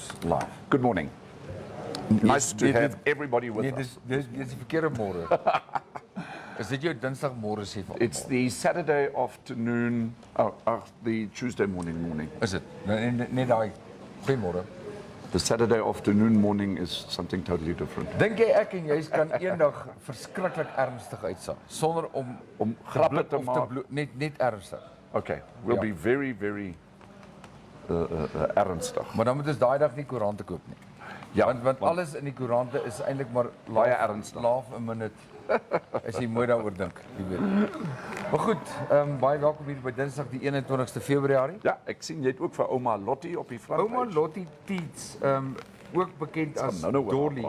ons live. Good morning. Nice to have everybody with us. Dis die verkeerde môre. Is dit jou Dinsdagmôre sê vir It's the Saturday afternoon, the Tuesday morning. Is dit? Net daai goeiemôre. The Saturday afternoon morning is something totally different. Dink jy ek en jy kan eendag verskriklik ernstig uitsaai sonder om grappe te maak? Net ernstig. Okay, we'll be very, very ernstig. Maar dan moet ons daai dag nie koerante koop nie. Ja, want alles in die koerante is eintlik maar baie ernstig. Laaf 'n minuut. As jy mooi daaroor dink, jy weet. Maar goed, baie welkom hier by Dinsdag die 21ste Februarie. Ja, ek sien jy het ook vir ouma Lottie op die front. Ouma Lottie Teets, ook bekend as Dolly.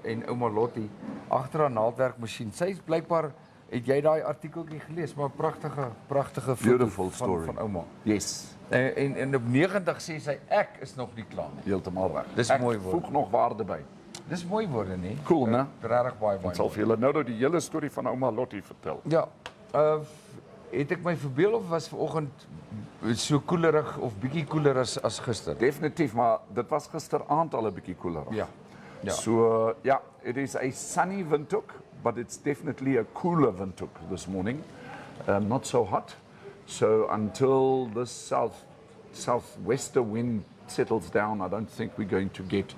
En ouma Lottie agter haar naaldwerkmasjien. Sy is blykbaar, het jy daai artikeltjie gelees, maar pragtige Beautiful foto story van ouma. Yes. En op 90 sê sy ek is nog nie klaar nie. Heeltemal reg. Dis mooi woord. Ek voeg nog waarde by. Dis mooi woorde, nie? Cool, né? Regtig baie. Ek sal vir julle nou die hele storie van ouma Lottie vertel. Ja. Het ek my verbeel of was vanoggend so koelerig of bietjie koeler as gister? Definitief, maar dit was gisteraand al 'n bietjie koelerig. Ja. So, it is a sunny Windhoek, but it's definitely a cooler Windhoek this morning. Not so hot. So until this southwester wind settles down, I don't think we're going to get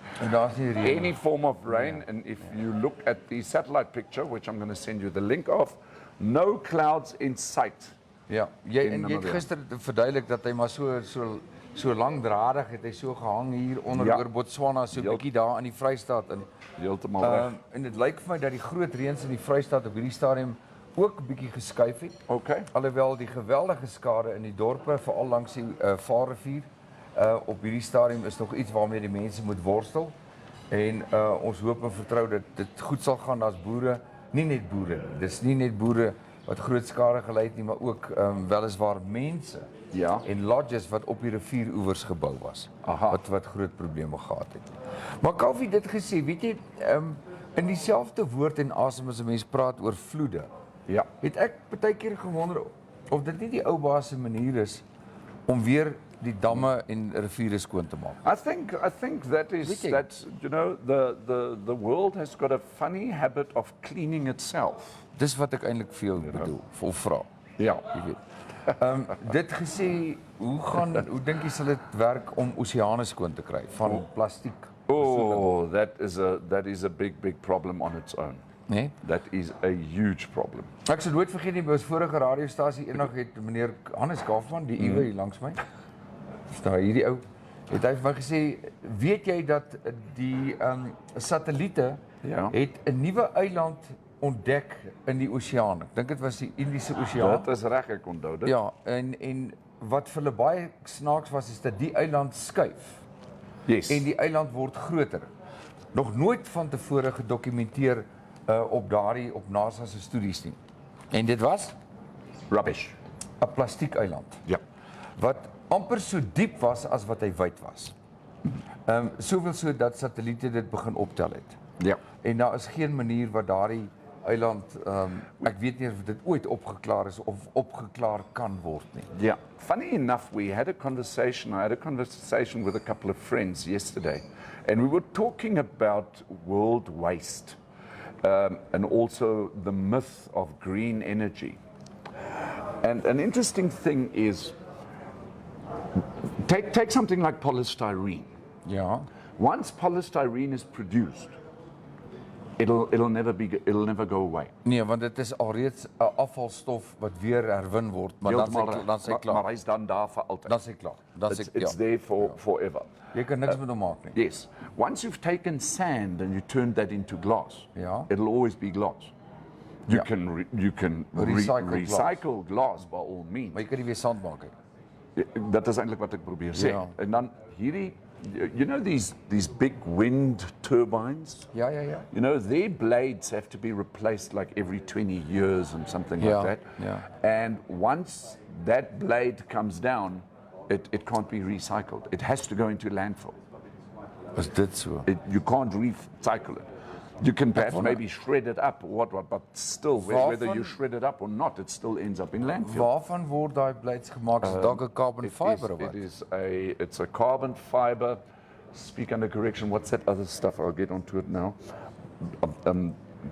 any form of rain. Yeah. And if you look at the satellite picture, which I'm going to send you the link of, no clouds in sight. Ja, jy het gister verduidelik dat hy maar so langdradig het hy so gehang hier oor Botswana, so 'n bietjie daar in die Vrystaat in. Heeltemal reg. En dit lyk vir my dat die groot reëns in die Vrystaat op hierdie stadium ook 'n bietjie geskuif het. Okay. Alhoewel die geweldige skade in die dorpe, veral langs die Vaalrivier, op hierdie stadium is nog iets waarmee die mense moet worstel. En ons hoop en vertrou dat dit goed sal gaan. Daar's boere, nie net boere nie. Dis nie net boere wat groot skade gely het nie, maar ook weliswaar mense en lodges wat op die rivieroewers gebou was. Wat groot probleme gehad het. Maar Kaufeee dit gesê, weet jy, in dieselfde woord en asem as 'n mens praat oor vloede. Ja. Het ek baie keer gewonder of dit nie die ou baas se manier is om weer die damme en riviere skoon te maak. I think that is that the world has got a funny habit of cleaning itself. Dis wat ek eintlik vir jou bedoel, of vra. Ja, jy weet. Dit gesê, hoe dink jy sal dit werk om oseane skoon te kry van plastiek? Oh, that is a big problem on its own. Nee? That is a huge problem. Ek sal nooit vergeet nie, by ons vorige radiostasie eendag het meneer Hannes Kaufman, die Iwe hier langs my. Daar hierdie ou het hy vir my gesê, weet jy dat die satelliete het 'n nuwe eiland ontdek in die oseaan. Ek dink dit was die Indiese Oseaan. Dit is reg, ek onthou dit. Ja, en wat vir hulle baie snaaks was is dat die eiland skuif. Yes. En die eiland word groter. Nog nooit van tevore gedokumenteer op NASA se studies nie. En dit was rubbish. 'n plastiekeiland. Ja. Wat amper so diep was as wat hy wyd was. Soveel so dat satelliete dit begin optel het. Ja. En daar is geen manier wat daardie eiland, ek weet nie of dit ooit opgeklaar is of opgeklaar kan word nie. Yeah. Funny enough, I had a conversation with a couple of friends yesterday, and we were talking about world waste and also the myth of green energy. And an interesting thing is, take something like polystyrene. Ja. Once polystyrene is produced, it'll never go away. Nee, want dit is alreeds 'n afvalstof wat weer herwin word, maar dan sy klaar. Maar hy's dan daar vir altyd. Dan sy klaar. It's there forever. Jy kan niks met hom maak nie. Yes. Once you've taken sand and you turned that into glass, it'll always be glass. You can recycle glass by all means. Maar jy kan nie weer sand maak nie. Dat is eintlik wat ek probeer sê. Ja. En dan hierdie, you know these big wind turbines? Ja. You know, their blades have to be replaced like every 20 years and something like that. Yeah. And once that blade comes down, it can't be recycled. It has to go into landfill. Is dit so? You can't recycle it. You can perhaps maybe shred it up or what, but still, whether you shred it up or not, it still ends up in landfill. Waarvan word daai blades gemaak? Is dit dalk 'n carbon fiber of wat? It's a carbon fiber. speak under correction. What's that other stuff? I'll get onto it now.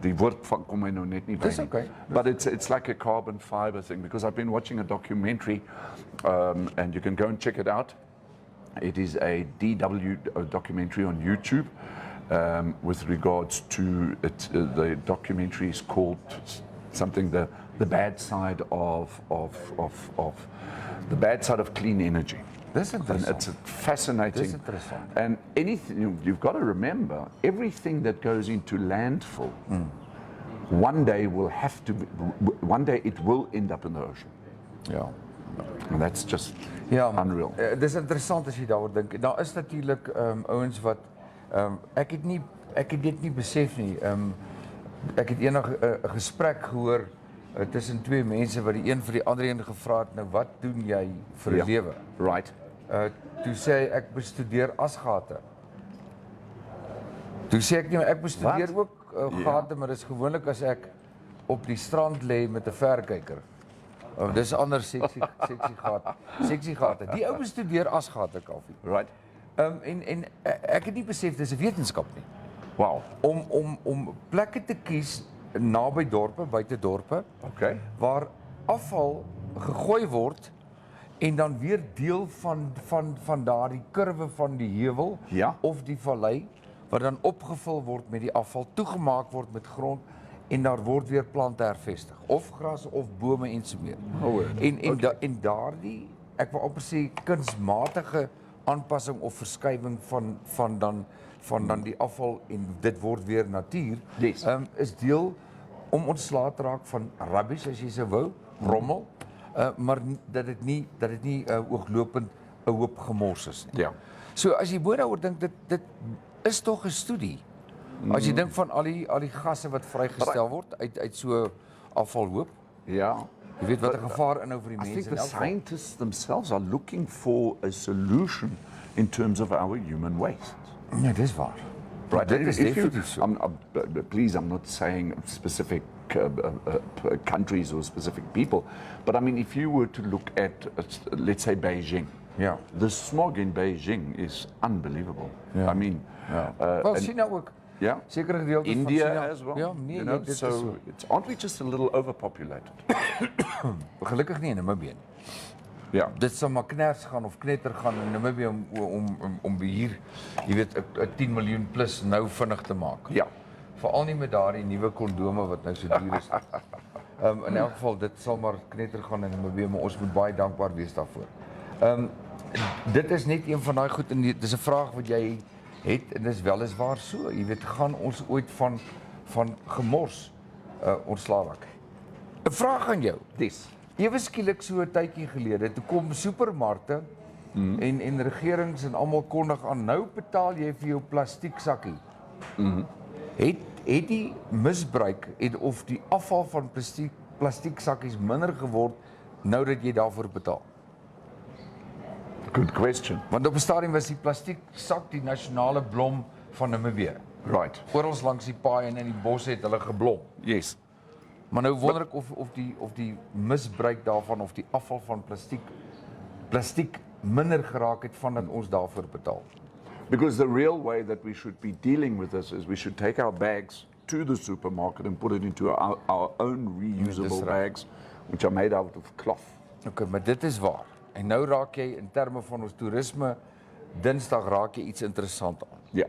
The woord van kom my nou net nie by That's nie. okay. But it's like a carbon fiber thing, because I've been watching a documentary, and you can go and check it out. It is a DW documentary on YouTube with regards to it. The documentary is called something the bad side of the bad side of clean energy. Dis And interessant. it's fascinating. Dis interessant. And anything you've got to remember, everything that goes into landfill, one day will have to. One day it will end up in the ocean, Ja. and that's just Ja, unreal. Dis interessant as jy daaroor dink. Daar is natuurlik ouens wat ek het dit nie besef nie. Ek het eendag 'n gesprek gehoor tussen twee mense wat die een vir die ander een gevra het, nou wat doen jy vir 'n Ja. lewe? Right. Toe sê hy ek bestudeer asgate. Toe sê ek nie, maar ek bestudeer Wat? ook gate, maar dis gewoonlik as ek op die strand lê met 'n verkyker. Dis 'n ander seksie gate. Die ou bestudeer asgate, Kaufeee. Right. En ek het nie besef dis 'n wetenskap nie. Wow. Om plekke te kies naby dorpe, buite dorpe, Okay. waar afval gegooi word en dan weer deel van daardie kurwe van die heuwel Ja. of die vallei wat dan opgevul word met die afval, toegemaak word met grond en daar word weer plante hervestig of gras of bome en so meer. Oh, En daardie, ek wil amper sê kunsmatige aanpassing of verskywing van dan die afval en dit word weer natuur, Yes. is deel om ontslae te raak van rubbish as jy sou wou, rommel, maar dat dit nie ooglopend 'n hoop gemors is nie. Ja. So as jy mooi daaroor dink, dit is tog 'n studie. As jy dink van al die gasse wat vrygestel word uit so afvalhoop, Yeah. jy weet wat 'n gevaar inhou vir die I think mense the in elk geval. scientists themselves are looking for a solution in terms of our human waste. Nee, dis waar. Right. Dit is If you- definitief so. Please, I'm not saying specific countries or specific people, but I mean, if you were to look at, let's say, Beijing, Ja. the smog in Beijing is unbelievable. Ja. I mean, Ja. Wel, and- China ook. yeah, Sekere gedeeltes van India China. as well. Ja, nee, you nee, know, dit so is so. aren't we just a little overpopulated? Gelukkig nie in Namibië nie. Yeah. Dit sal maar kners gaan of knetter gaan in Namibië om hier, jy weet, 'n 10 miljoen plus nou vinnig te maak. Ja. Veral nie met daardie nuwe kondome wat nou so duur is. In elk geval dit sal maar knetter gaan in Namibië, maar ons moet baie dankbaar wees daarvoor. Dit is net een van daai goed en dis 'n vraag wat jy het en dis weliswaar so. Jy weet, gaan ons ooit van gemors ontslae raak? 'n Vraag aan jou. This. Ewe skielik so 'n tydjie gelede, toe kom supermarkte en regerings en almal kondig aan, nou betaal jy vir jou plastiek sakkie. Het die misbruik of die afval van plastiek sakkies minder geword nou dat jy daarvoor betaal? Good question. Want op 'n stadium was die plastiek sak die nasionale blom van Namibië. Right. Oral langs die paaie en in die bosse het hulle geblom. Yes. Maar nou wonder ek of die misbruik daarvan of die afval van plastiek minder geraak het vandat ons daarvoor betaal. Because the real way that we should be dealing with this is we should take our bags to the supermarket and put it into our own reusable Dis reg. bags, which are made out of cloth. Okay, maar dit is waar. En nou raak jy in terme van ons toerisme, Dinsdag raak jy iets interessant aan. Yeah.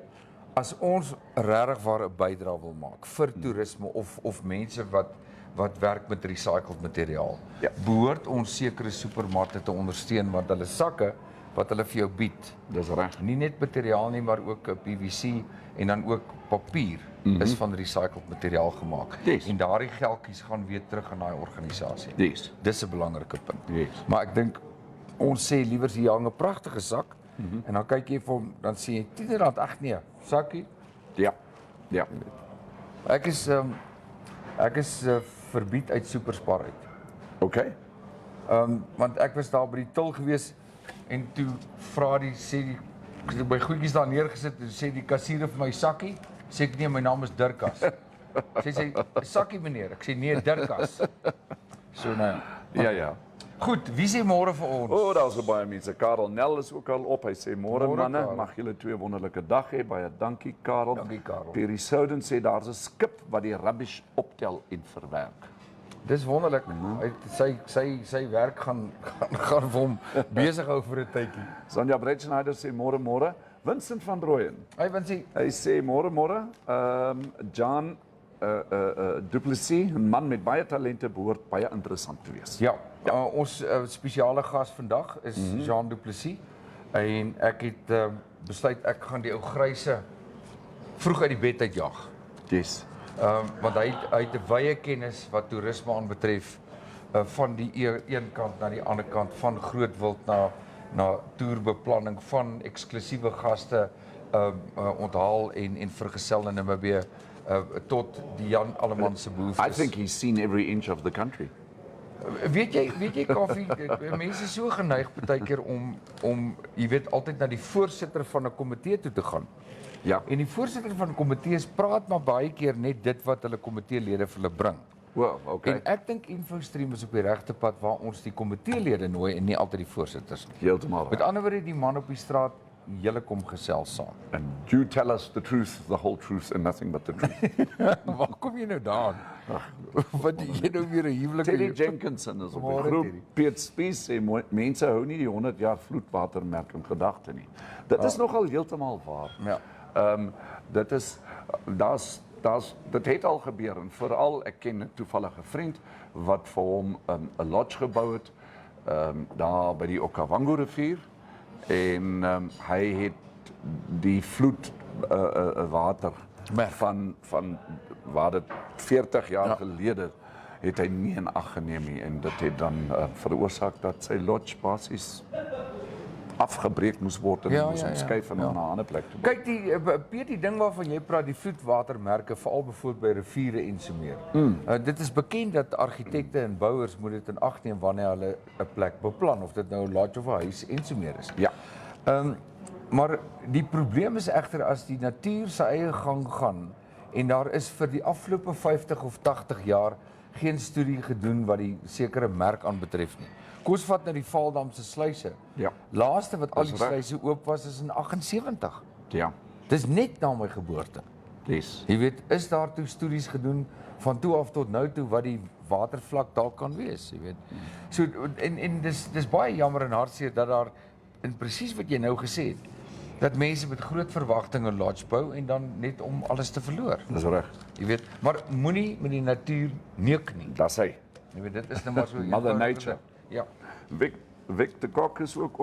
As ons regtig waar 'n bydrae wil maak vir toerisme of mense wat werk met recycled materiaal, Ja. behoort ons sekere supermarkte te ondersteun want hulle sakke wat hulle vir jou bied, Dis reg. nie net materiaal nie, maar ook PVC en dan ook papier is van recycled materiaal gemaak. Yes. En daardie geldjies gaan weer terug in daai organisasie. Yes. Dis 'n belangrike punt. Yes. Maar ek dink ons sê liewer hier hang 'n pragtige sak en dan kyk jy vir hom, dan sê jy R10, ag nee, sakkie. Yeah. Yeah. Ek is verbied uit Superspar uit. Okay. Want ek was daar by die til gewees en toe vra die my goedjies daar neergesit en sê die kassier vir my sakkie, sê ek nee, my naam is Dirkas. Sê sakkie meneer, ek sê nee, Dirkas. So nou. Ja, ja. Goed, wie sê môre vir ons? O, daar's so baie mense. Karel Nel is ook al op. Hy sê môre Môre, manne, Karel. mag julle 2 wonderlike dag hê. Baie dankie Karel. Dankie, Karel. Perry Souden sê daar's 'n skip wat die rubbish optel en verwerk. Dis wonderlik. Sy werk gaan vir hom besig hou vir 'n tydjie. Sonja Bretschneider sê môre. Vincent van Rooyen. Hy Winsie, Hy sê môre. Jean du Plessis, 'n man met baie talente, behoort baie interessant te wees. ja, ons spesiale gas vandag is Jean du Plessis en ek het besluit ek gaan die ou gryse vroeg uit die bed uitjag. Yes. Want hy het 'n wye kennis wat toerisme aanbetref van die een kant na die ander kant, van groot wild na toerbeplanning, van eksklusiewe gaste onthaal en vergesel in Namibië tot die Jan Alleman se behoeftes. I think he's seen every inch of the country. Weet jy Kaufee, mense is so geneig baie keer om jy weet altyd na die voorsitter van 'n komitee toe te gaan. Ja. En die voorsitter van komitees praat maar baie keer net dit wat hulle komiteelede vir hulle bring. Wow, okay. En ek dink InfoStream is op die regte pad waar ons die komiteelede nooi en nie altyd die voorsitters nie. Heeltemal. Met ander woorde, die man op die straat, julle kom gesels saam. And you tell us the truth, the whole truth and nothing but the truth. Waar kom jy nou daan? Wat jy nou weer 'n huwelik Terry Jenkinson is op Môre, die groep. Terry. Piet Spies sê mense hou nie die 100 jaar vloedwatermerk in gedagte nie. Dit is nogal heeltemal waar. Ja. Dit is dit het al gebeur en veral ek ken 'n toevallige vriend wat vir hom 'n lodge gebou het daar by die Okavango rivier en hy het die vloed water van waar dit 40 jaar gelede het hy nie in ag geneem nie en dit het dan veroorsaak dat sy lodge basies afgebreek moes word en moes omskuif en na 'n ander plek toe. Kyk die ding waarvan jy praat, die vloedwatermerke, veral byvoorbeeld by riviere en so meer. Dit is bekend dat argitekte en bouers moet dit in ag neem wanneer hulle 'n plek beplan, of dit nou 'n lodge of 'n huis en so meer is. Ja. Maar die probleem is egter as die natuur sy eie gang gaan en daar is vir die afgelope 50 of 80 jaar geen studie gedoen wat die sekere merk aanbetref nie. Kom ons vat nou die Vaaldam se sluise. Ja. Laaste wat al die Dis reg. sluise oop was is in 78. Ja. Dis net na my geboorte. Dis. Jy weet, is daar toe studies gedoen van toe af tot nou toe wat die watervlak dalk kan wees, jy weet. So en dis baie jammer en hartseer dat daar en presies wat jy nou gesê het, dat mense met groot verwagtinge lodge bou en dan net om alles te verloor. Dis reg. Jy weet, maar moenie met die natuur neuk nie. Dis hy. Jy weet, dit is nou maar so Mother Nature. Ja. Vic de Kok is ook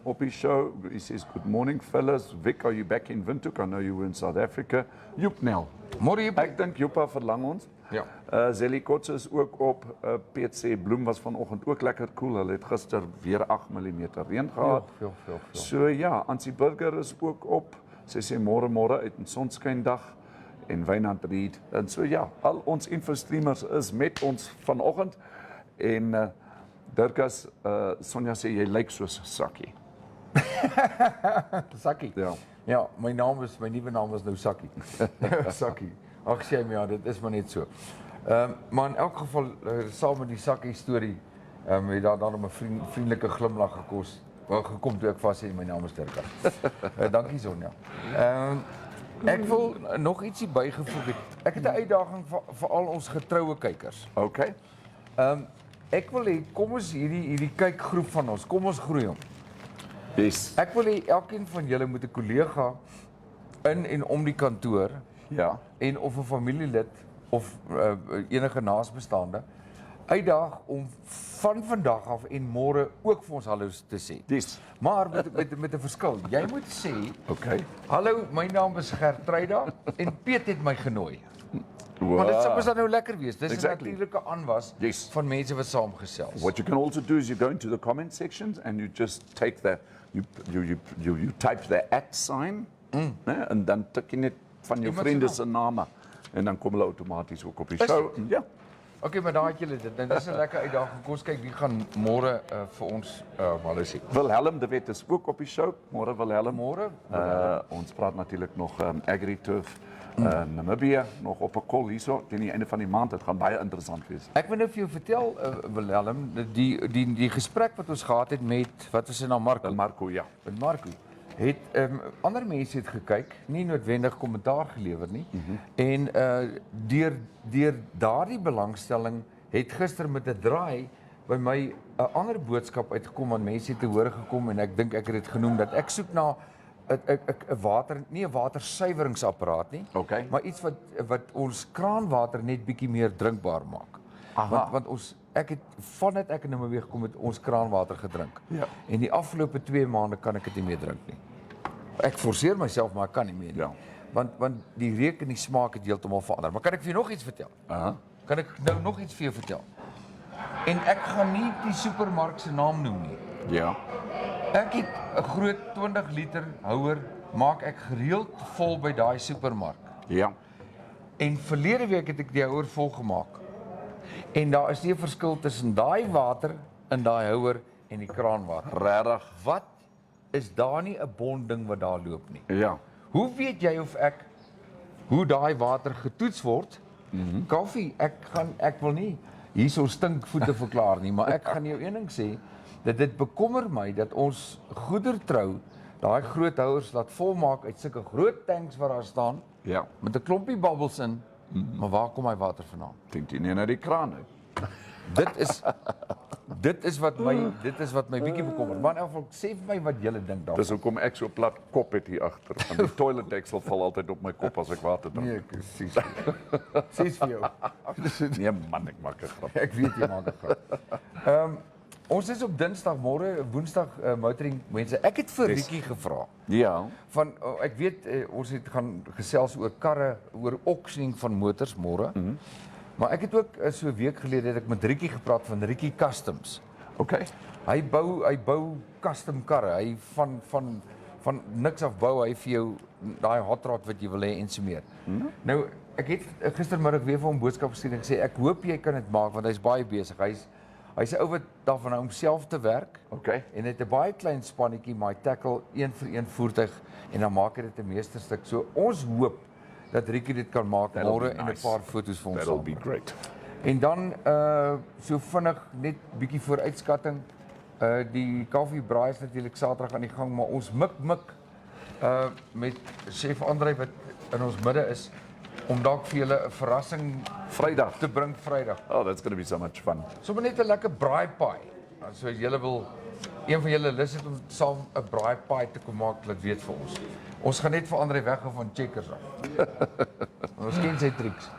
op die show. He says, good morning fellas. Vic, are you back in Windhoek? I know you were in South Africa. Joep Nel. Môre jy Ek dink Joepa verlang ons. Ja. Zelly Kotse is ook op. Piet sê Bloem was vanoggend ook lekker cool. Hulle het gister weer 8 mm reën gehad. Veel. So ja, Ansie Burger is ook op. Sy sê môre uit 'n sonskyndag en Wynand Reed. En so ja, al ons infostreamers is met ons vanoggend en Dirkas, Sonja sê jy lyk soos Sakkie. Sakkie. Ja. Ja, my nuwe naam is nou Sakkie. Sakkie. Ag sê my ja, dit is maar net so. Maar in elk geval saam met die Sakkie storie, het daar dan 'n vriendelike glimlag gekom toe ek vas sê my naam is Dirkas. Dankie Sonja. Ek wil nog ietsie bygevoeg het. Ek het 'n uitdaging vir al ons getroue kykers. Okay. Ek wil hê kom ons hierdie kykgroep van ons, kom ons groei hom. Yes. Ek wil hê elkeen van julle moet 'n kollega in en om die kantoor Ja. en of 'n familielid of enige naasbestaande uitdaag om van vandag af en môre ook vir ons hallo te sê. Dis. Maar met 'n verskil. Jy moet sê, Okay. hallo, my naam is Gertruida en Piet het my genooi. Maar dit sou mos dan nou lekker wees. Dis 'n Exactly. natuurlike aanwas Yes. van mense wat saamgesels. What you can also do is you go into the comment sections and you just take you type the @ né, en dan tik jy net van jou Iemand vriende se se name en dan kom hulle outomaties ook op die Is show. dit? Ja. Okay, maar daar het julle dit. En dis 'n lekker uitdaging. Kom ons kyk wie gaan môre vir ons hallo sê. Wilhelm de Wet is ook op die show. Môre Wilhelm. Môre. Ons praat natuurlik nog AgriTurf Namibia, nog op 'n call hierso teen die einde van die maand. Dit gaan baie interessant wees. Ek wil nou vir jou vertel, Willem, die gesprek wat ons gehad het met, wat was sy naam, Marco? Marco, ja. Met Marco. Het ander mense het gekyk, nie noodwendig kommentaar gelewer nie. En deur daardie belangstelling het gister met 'n draai by my 'n ander boodskap uitgekom aan mense het te hore gekom en ek dink ek het dit genoem dat ek soek na 'n water, nie 'n watersuiweringsapparaat nie, Okay. maar iets wat ons kraanwater net bietjie meer drinkbaar maak. Want ek het vandat ek in Namibia gekom het ons kraanwater gedrink. Ja. En die afgelope 2 maande kan ek dit nie meer drink nie. Ek forceer myself, maar ek kan nie meer nie. Ja. Want die reuk en die smaak het heeltemal verander. Maar kan ek vir jou nog iets vertel? Kan ek nou nog iets vir jou vertel? En ek gaan nie die supermark se naam noem nie. Ja. Ek het 'n groot 20 liter houer, maak ek gereeld vol by daai supermark. Ja. En verlede week het ek die houer vol gemaak. En daar is nie 'n verskil tussen daai water in daai houer en die kraanwater. Regtig. Wat is daar nie 'n bonding wat daar loop nie? Ja. Hoe weet jy of hoe daai water getoets word? Kaufee, ek wil nie hierso stinkvoete verklaar nie, maar ek gaan jou een ding sê, dat dit bekommer my dat ons goedertrou daai groot houers laat volmaak uit sulke groot tanks wat daar staan, Ja. met 'n klompie bubbles in, maar waar kom hy water vandaan? Dink jy nie na die kraan uit? Dit is wat my bietjie bekommer. Maar in elk geval, sê vir my wat julle dink daarvan. Dis hoekom ek so plat kop het hier agter. En die toilet deksel val altyd op my kop as ek water drink. Nee, presies. Sies vir jou. Nee man, ek maak 'n grap. Ek weet jy maak 'n grap. Ons is op Dinsdag, môre Woensdag motoring mense. Ek het vir Rietjie gevra. Ja. Van ek weet ons het gaan gesels oor karre, oor auctioning van motors môre. Maar ek het ook so 'n week gelede het ek met Rietjie gepraat van Rietjie Customs. Okay. Hy bou custom karre. Hy van niks af bou hy vir jou daai hot rod wat jy wil hê en so meer. Nou ek het gistermiddag weer vir hom boodskap gestuur en gesê ek hoop jy kan dit maak want hy's baie besig. Hy's 'n ou wat daarvan hou om self te werk. Okay. En het 'n baie klein spannetjie, maar hy tackle een vir een voertuig en dan maak hy dit 'n meesterstuk. So ons hoop dat Rietjie dit kan maak môre en 'n paar foto's vir ons That'll sal be maak. great. En dan so vinnig net bietjie vooruitskatting. Die Kaufee braai is natuurlik Saterdag aan die gang, maar ons mik met chef Andrei wat in ons midde is om dalk vir julle 'n verrassing Vrydag te bring Vrydag. Oh, that's going to be so much fun. Sommer net 'n lekker braai pie. So as julle wil een van julle lus het om saam 'n braai pie te kom maak, laat weet vir ons. Ons gaan net vir Andrei weghou van Checkers af. Ons ken sy triks.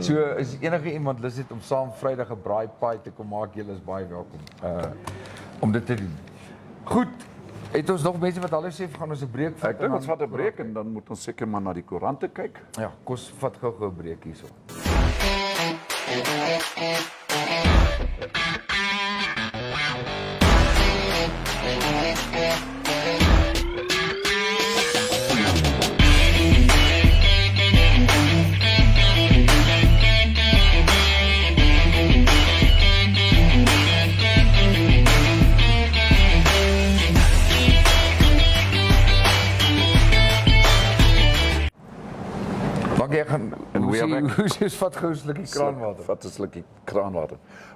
So as enige iemand lus het om saam Vrydag 'n braai pie te kom maak, julle is baie welkom om dit te doen. Goed, het ons nog mense wat hallo sê, gaan ons 'n breek vat? Ek dink ons vat 'n breek en dan moet ons seker maar na die koerante kyk. Ja, kos vat gou 'n breek hierso.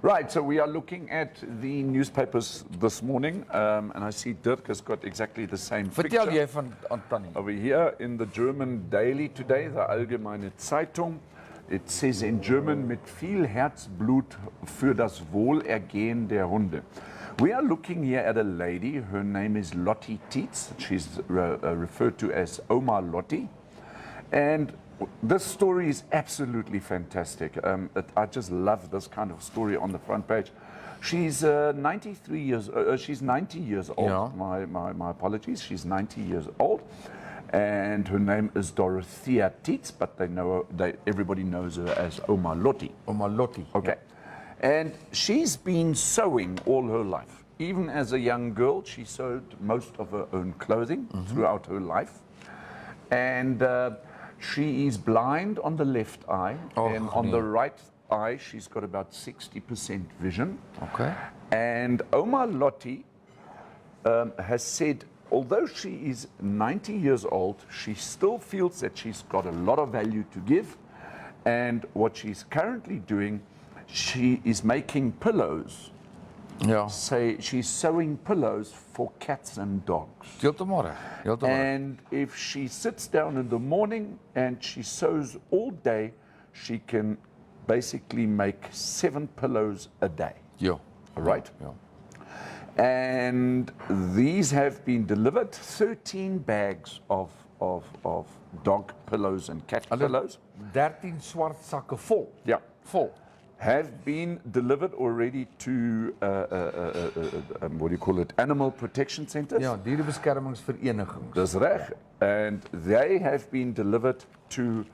Right, so we are looking at the newspapers this morning, and I see Dirk has got exactly the same Vertel picture. jy van Antoni? Over here in the German Daily today, the Allgemeine Zeitung, it says in German, mit viel Herzblut für das Wohlergehen der Hunde. We are looking here at a lady, her name is Lottie Tietz, she's referred to as Oma Lottie, and this story is absolutely fantastic. I just love this kind of story on the front page. She's 93 years. She's 90 years old. Yeah. My apologies. She's 90 years old, and her name is Dorothea Tietz, but everybody knows her as Oma Lottie. Oma Lottie. Okay, and she's been sewing all her life. Even as a young girl, she sewed most of her own clothing throughout her life, and she is blind on the left eye, and on the right eye, she's got about 60% vision. Okay. And Oma Lottie has said although she is 90 years old, she still feels that she's got a lot of value to give. And what she's currently doing, she is making pillows. Ja. She's sewing pillows for cats and dogs. Heeltemal reg. Heeltemal reg. And if she sits down in the morning and she sews all day, she can basically make 7 pillows a day. Ja. Right? Ja. And these have been delivered, 13 bags of dog pillows and cat pillows. 13 swart sakke vol. Yeah. Vol. Have been delivered already to, what do you call it, animal protection centers. Ja, dierebeskermingsverenigings. Dis reg. And they have been delivered to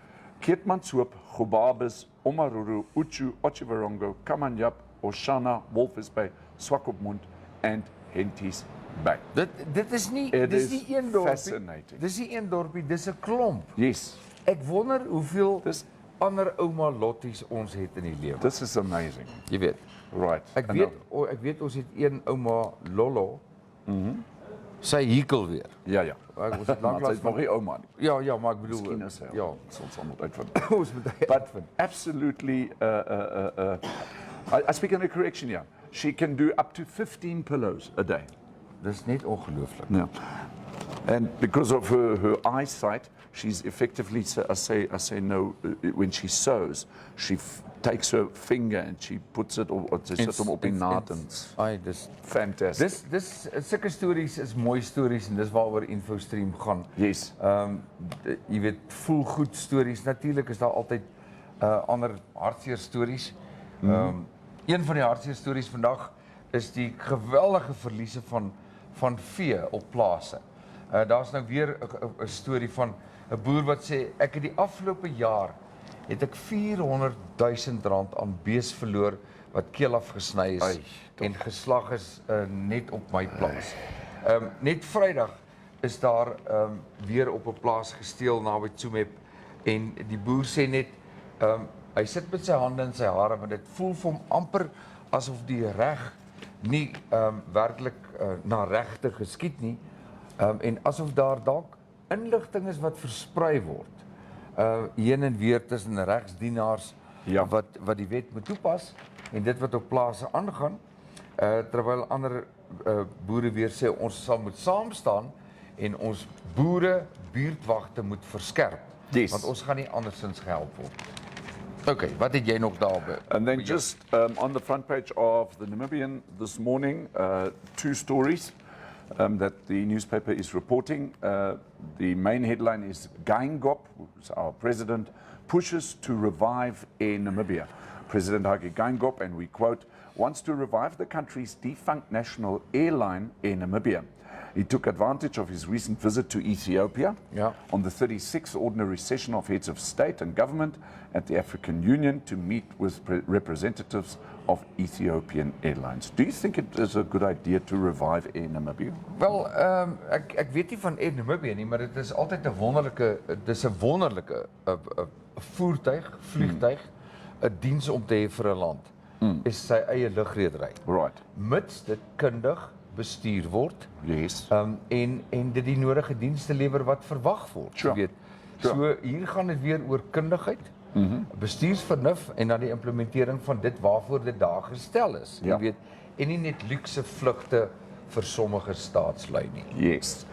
Keetmanshoop, Gobabis, Omaruru, Uchu, Otjiwarongo, Kamanyap, Oshana, Walvis Bay, Swakopmund and Henties Bay. Dit is nie It dis is nie een dorpie. fascinating. Dis nie een dorpie, dis 'n klomp. Yes, Ek wonder hoeveel Dis- ander ouma Lotties ons het in die lewe. this is amazing. Jy weet. Right. Ek And weet ons het een ouma Lollo. Sy hekel weer. Ja, ja. Ons het Maar lanklaas sy's nog nie ouma nie. Ja, maar ek bedoel Miskien is sy. ja, Ons moet uitvind. ons moet But absolutely, I speak in a correction here. She can do up to 15 pillows a day. dis net ongelooflik. Yeah. And because of her eyesight, she's effectively, I say no, when she sews, she takes her finger and she puts it, or sy sit hom op die naad en Ai, dis fantastic. dis sulke stories is mooi stories en dis waaroor InfoStream gaan. Yes. Jy weet, voel goed stories. Natuurlik is daar altyd ander hartseer stories. Een van die hartseer stories vandag is die geweldige verliese van vee op plase. Daar's nou weer 'n storie van 'n boer wat sê ek het die afgelope jaar het ek R400 000 aan bees verloor wat keel afgesny is Ai, en geslag is net op my plaas. Net Vrydag is daar weer op 'n plaas gesteel naby Tsumeb en die boer sê net hy sit met sy hande in sy hare want dit voel vir hom amper asof die reg nie werklik na regte geskied nie en asof daar dalk inligting is wat versprei word heen en weer tussen regsdienaars Ja. wat die wet moet toepas en dit wat op plase aangaan terwyl ander boere weer sê ons sal moet saam staan en ons boere buurtwagte moet verskerp Yes. want ons gaan nie andersins gehelp word. Okay, wat het jy nog daarby? And then just on the front page of the Namibian this morning, 2 stories that the newspaper is reporting. The main headline is Geingob, who's our president, pushes to revive Air Namibia. President Hage Geingob, and we quote, wants to revive the country's defunct national airline, Air Namibia. He took advantage of his recent visit to Ethiopia on the 36th ordinary session of heads of state and government at the African Union to meet with representatives of Ethiopian Airlines. Do you think it is a good idea to revive Air Namibia? Wel, ek weet nie van Air Namibia nie, maar dit is altyd 'n wonderlike voertuig, vliegtuig, 'n diens om te hê vir 'n land. Is sy eie lugredery. Right. Mits dit kundig bestuur word. Yes. En dit die nodige dienste lewer wat verwag word. Sure. Jy weet. Sure. So hier gaan dit weer oor kundigheid, bestuursvernuf en dan die implementering van dit waarvoor dit daar gestel is. Ja. Jy weet, en nie net luukse vlugte vir sommige staatslui nie. Yes.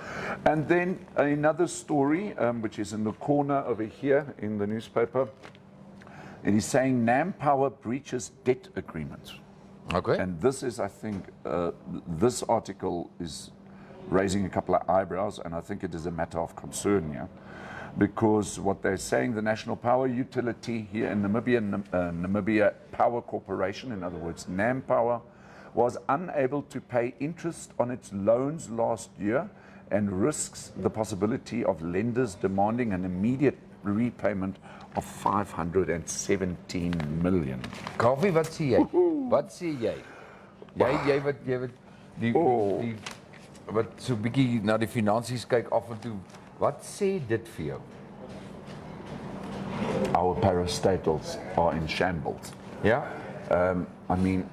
And then another story, which is in the corner over here in the newspaper. It is saying NamPower breaches debt agreements. Okay. And this is, I think, this article is raising a couple of eyebrows, and I think it is a matter of concern here. Because what they're saying, the national power utility here in Namibia, Namibia Power Corporation, in other words, NamPower, was unable to pay interest on its loans last year and risks the possibility of lenders demanding an immediate repayment of 517 million. Kaufeee, wat sê jy? Wat sê jy? Jy wat die wat so 'n bietjie na die finansies kyk af en toe. Wat sê dit vir jou? Our parastatals are in shambles. Ja? I mean,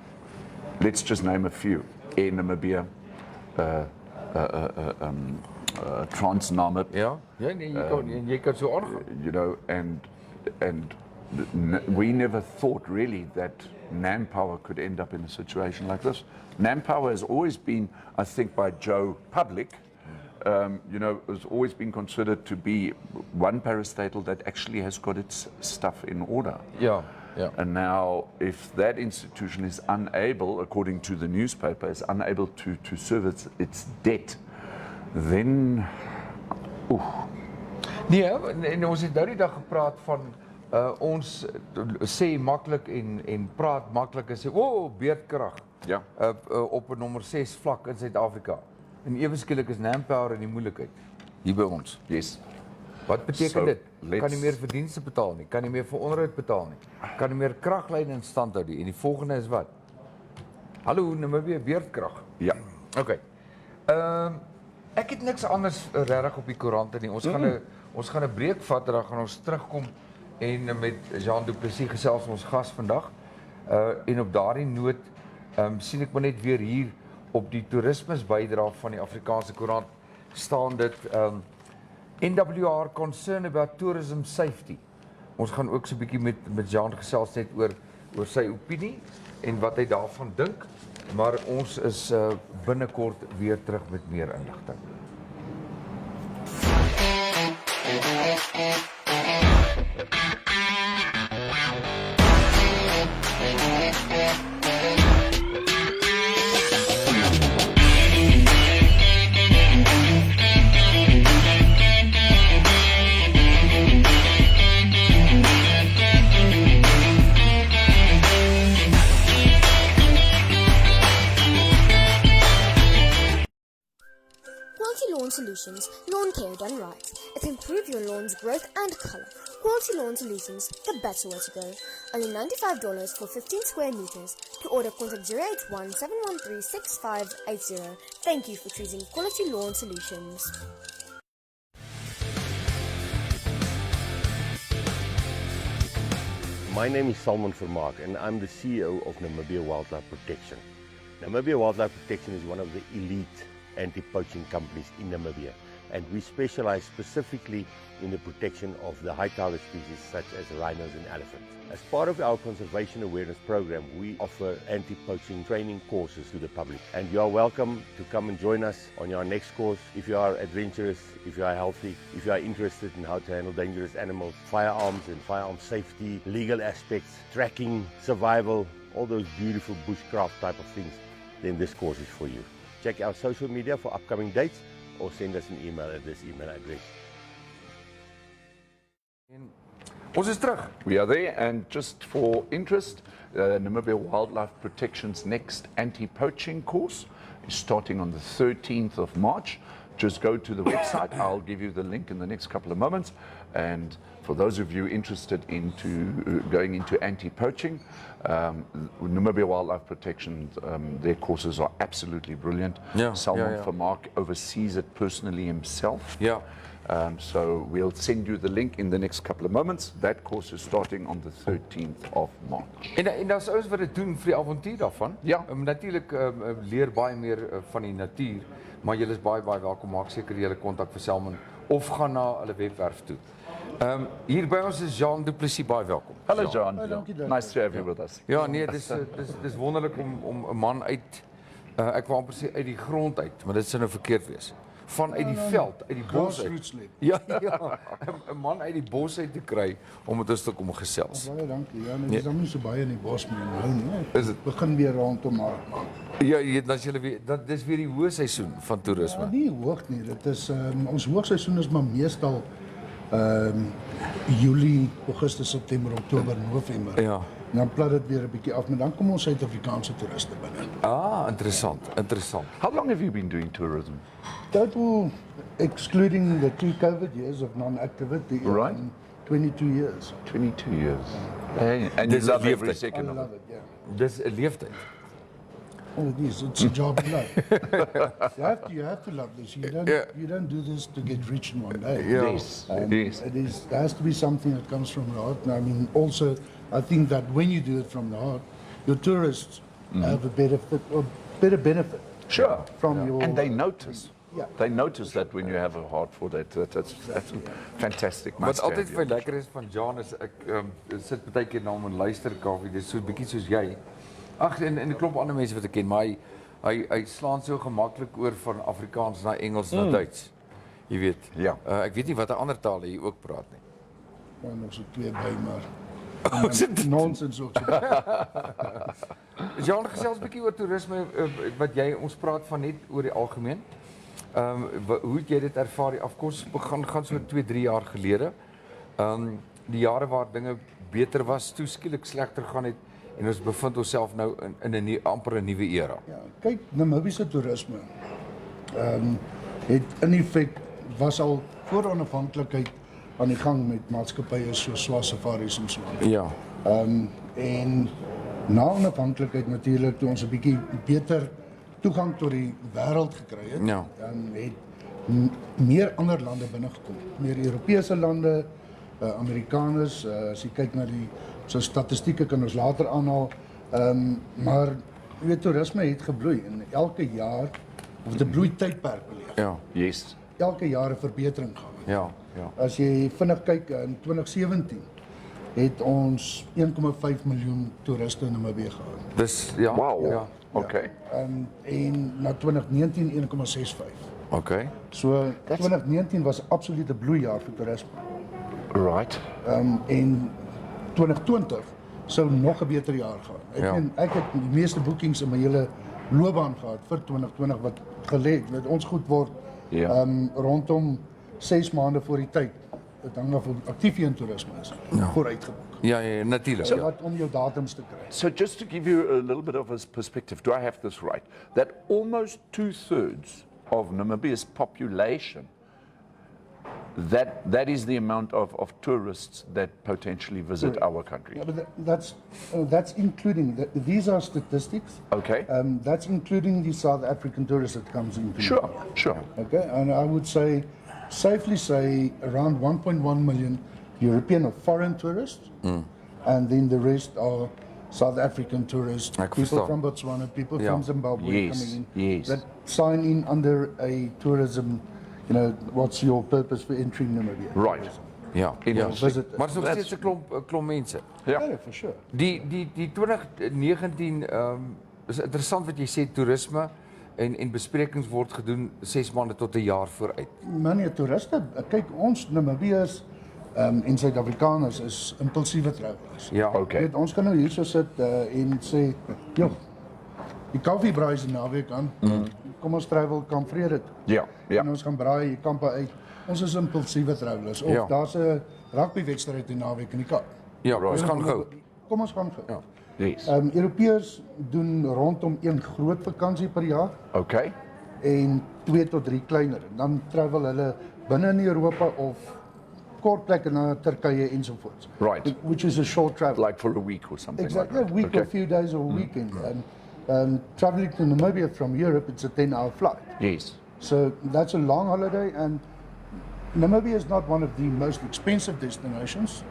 let's just name a few. Air Namibia, Trans-Namib. Ja, ja nee, jy kan so aangaan. You know, and we never thought really that Nampower could end up in a situation like this. Nampower has always been, I think, by Joe Public, you know, has always been considered to be one parastatal that actually has got its stuff in order. Ja, ja. And now, if that institution is unable, according to the newspaper, is unable to service its debt, then, Nee, en ons het nou die dag gepraat van ons sê maklik en praat maklik en sê, beerdkrag. Ja. Op 'n nommer 6 vlak in Suid-Afrika. En ewe skielik is Nampower in die moeilikheid hier by ons. Yes. Wat beteken dit? let's- Kan nie meer verdienste betaal nie, kan nie meer vir onderhoud betaal nie, kan nie meer kraglyne in stand hou nie. En die volgende is wat? Hallo, Namibia beerdkrag. Ja. Okay. Ek het niks anders regtig op die koerante nie. Ons gaan 'n breek vat en dan gaan ons terugkom en met Jean du Plessis gesels ons gas vandag. En op daardie noot sien ek maar net weer hier op die toerismes bydra van die Afrikaanse koerant staan dit NWR concern about tourism safety. Ons gaan ook so 'n bietjie met Jean gesels net oor sy opinie en wat hy daarvan dink, maar ons is binnekort weer terug met meer inligting. Quality Lawn Solutions, lawn care done right. It improves your lawn's growth and color. Quality Lawn Solutions, the better way to go. Only $95 for 15 square meters. To order, contact 081-713-6580. Thank you for choosing Quality Lawn Solutions. My name is Salman Vermaak and I'm the CEO of Namibia Wildlife Protection. Namibia Wildlife Protection is one of the elite anti-poaching companies in Namibia, and we specialize specifically in the protection of the high target species such as rhinos and elephants. As part of our conservation awareness program, we offer anti-poaching training courses to the public, and you are welcome to come and join us on our next course if you are adventurous, if you are healthy, if you are interested in how to handle dangerous animals, firearms and firearm safety, legal aspects, tracking, survival, all those beautiful bushcraft type of things, then this course is for you. Check our social media for upcoming dates or send us an email at this email address. Ons is terug. We are there, and just for interest, Namibia Wildlife Protection's next anti-poaching course is starting on the 13th of March. Just go to the website. I'll give you the link in the next couple of moments. And for those of you interested into going into anti-poaching, Namibia Wildlife Protection, their courses are absolutely brilliant. Yeah, Salman yeah. Vermaak oversees it personally himself. Ja. So we'll send you the link in the next couple of moments. That course is starting on the 13th of March. En daar's ouens wat dit doen vir die avontuur daarvan. Ja. Natuurlik leer baie meer van die natuur, maar julle is baie welkom. Maak seker julle kontak vir Salman of gaan na hulle webwerf toe. Hier by ons is Jean du Plessis, baie welkom. Hello, John. dankie, dankie. Nice to have you with us. Ja, nee, dis wonderlik om 'n man uit ek wou amper sê uit die grond uit, maar dit sou nou verkeerd wees. Van uit die veld, uit die bos uit. Grassroots led. Ja, 'n man uit die bos uit te kry om met ons te kom gesels. Baie dankie. Ja, nee, dis nie so baie in die bos meer nou nie. Is dit? Begin weer rondom maar. Ja, dan julle weer dis weer die hoë seisoen van Ja, toerisme. nie hoog nie. Dit is ons hoogseisoen is maar meestal Julie, Augustus, September, Oktober, November. Ja. En dan plat dit weer 'n bietjie af, maar dan kom ons Suid-Afrikaanse toeriste binne. Ah, interessant. How long have you been doing tourism? Total, excluding the 2 COVID years of non-activity, Right. 22 years. 22 years. Hey, and you Dis 'n love every leeftyd. I second of love it. it, yeah. Dis 'n leeftyd. Oh, it is. It's a job you love. You have to love this. You don't do this to get rich in one day. Ja. Yes, it is. There has to be something that comes from the heart. And I mean, also, I think that when you do it from the heart, your tourists have a better benefit Sure. from your. And they notice. Yeah. They notice that when you have a heart for that. That's fantastic. Wat Must have, altyd vir my lekker is van Jean is ek sit baie keer na hom en luister Kaufee, dis so 'n bietjie soos jy. Ag en 'n klomp ander mense wat ek ken, maar hy slaan so gemaklik oor van Afrikaans na Engels na Duits. Jy weet. Ja. Ek weet nie watter ander tale jy ook praat nie. Ja, nog so 2 by, maar nonsens ook so. Jean, gesels 'n bietjie oor toerisme wat jy ons praat van net oor die algemeen. Hoe het jy dit ervaar? Die afkoms gaan so 2-3 jaar gelede. Die jare waar dinge beter was, toe skielik slegter gaan het en ons bevind onsself nou in 'n amper 'n nuwe era. Ja, kyk, Namibiese toerisme het in effek was al voor onafhanklikheid aan die gang met maatskappye so Swa Safaris en so aan. Ja. En na onafhanklikheid natuurlik toe ons 'n bietjie beter toegang tot die wêreld gekry het, Ja. het meer ander lande binnegekom. Meer Europese lande, Amerikaners, as jy kyk na die so statistieke kan ons later aanhaal. Maar jy weet toerisme het gebloei en elke jaar of 'n bloei tydperk beleef. Ja. Yes. Elke jaar 'n verbetering gehad. Ja. Ja. As jy vinnig kyk in 2017 het ons 1,5 miljoen toeriste in Namibië gehad. Dus ja. Wow. Ja. Okay. En na 2019 1,65. Okay. So 2019 was 'n absolute bloeijaar vir toerisme. Right. En 2020 sou nog 'n beter jaar gaan. Ek het die meeste boekings in my hele loopbaan gehad vir 2020 wat gelê het. Met ons goed word rondom 6 maande voor die tyd. Dit hang af hoe aktief jy in toerisme is. Vooruitgeboek. Ja, natuurlijk. So wat om jou datums te kry. So just to give you a little bit of a perspective, do I have this right? That almost 2/3 of Namibia's population, that is the amount of tourists that potentially visit our country. Yeah, but that's including, these are statistics. Okay. That's including the South African tourist that comes into Sure, Namibia. sure. Okay, and I would safely say around 1.1 million European or foreign tourists, and then the rest are South African tourists, people from Botswana, people from Zimbabwe coming in, Yes. that sign in under a tourism, what's your purpose for entering Namibia? Right. Ja. Visit. Maar er is nog steeds 'n klomp mense. Yeah. Yeah, for sure. Die 2019 is interessant wat jy sê toerisme en besprekings word gedoen 6 maande tot 'n jaar vooruit. Meneer toeriste, kyk ons Namibiërs en Suid-Afrikaners is impulsiewe travelers. Ja. Okay. Weet, ons kan nou hierso sit en sê, "Joh, die koffiebraai is naweek aan. Kom ons travel kamp vrede toe." Yeah, yeah. En ons gaan braai die kampe uit. Ons is impulsiewe travelers. Of daar's 'n rugbywedstryd die naweek in die Kaap. Ja, ons gaan gou. Kom ons gaan gou. Ja. Yes. Europeërs doen rondom 1 groot vakansie per jaar Okay. en 2 tot 3 kleiner. Dan travel hulle binne in Europa of kort plekke na Turkye ensovoorts. Right. Which is a short travel. Like for a week or something Exactly, like a that. week Okay. or a few days or a weekend. And traveling to Namibia from Europe, it's a 10-hour flight. Yes. So that's a long holiday, and Namibia is not one of the most expensive destinations.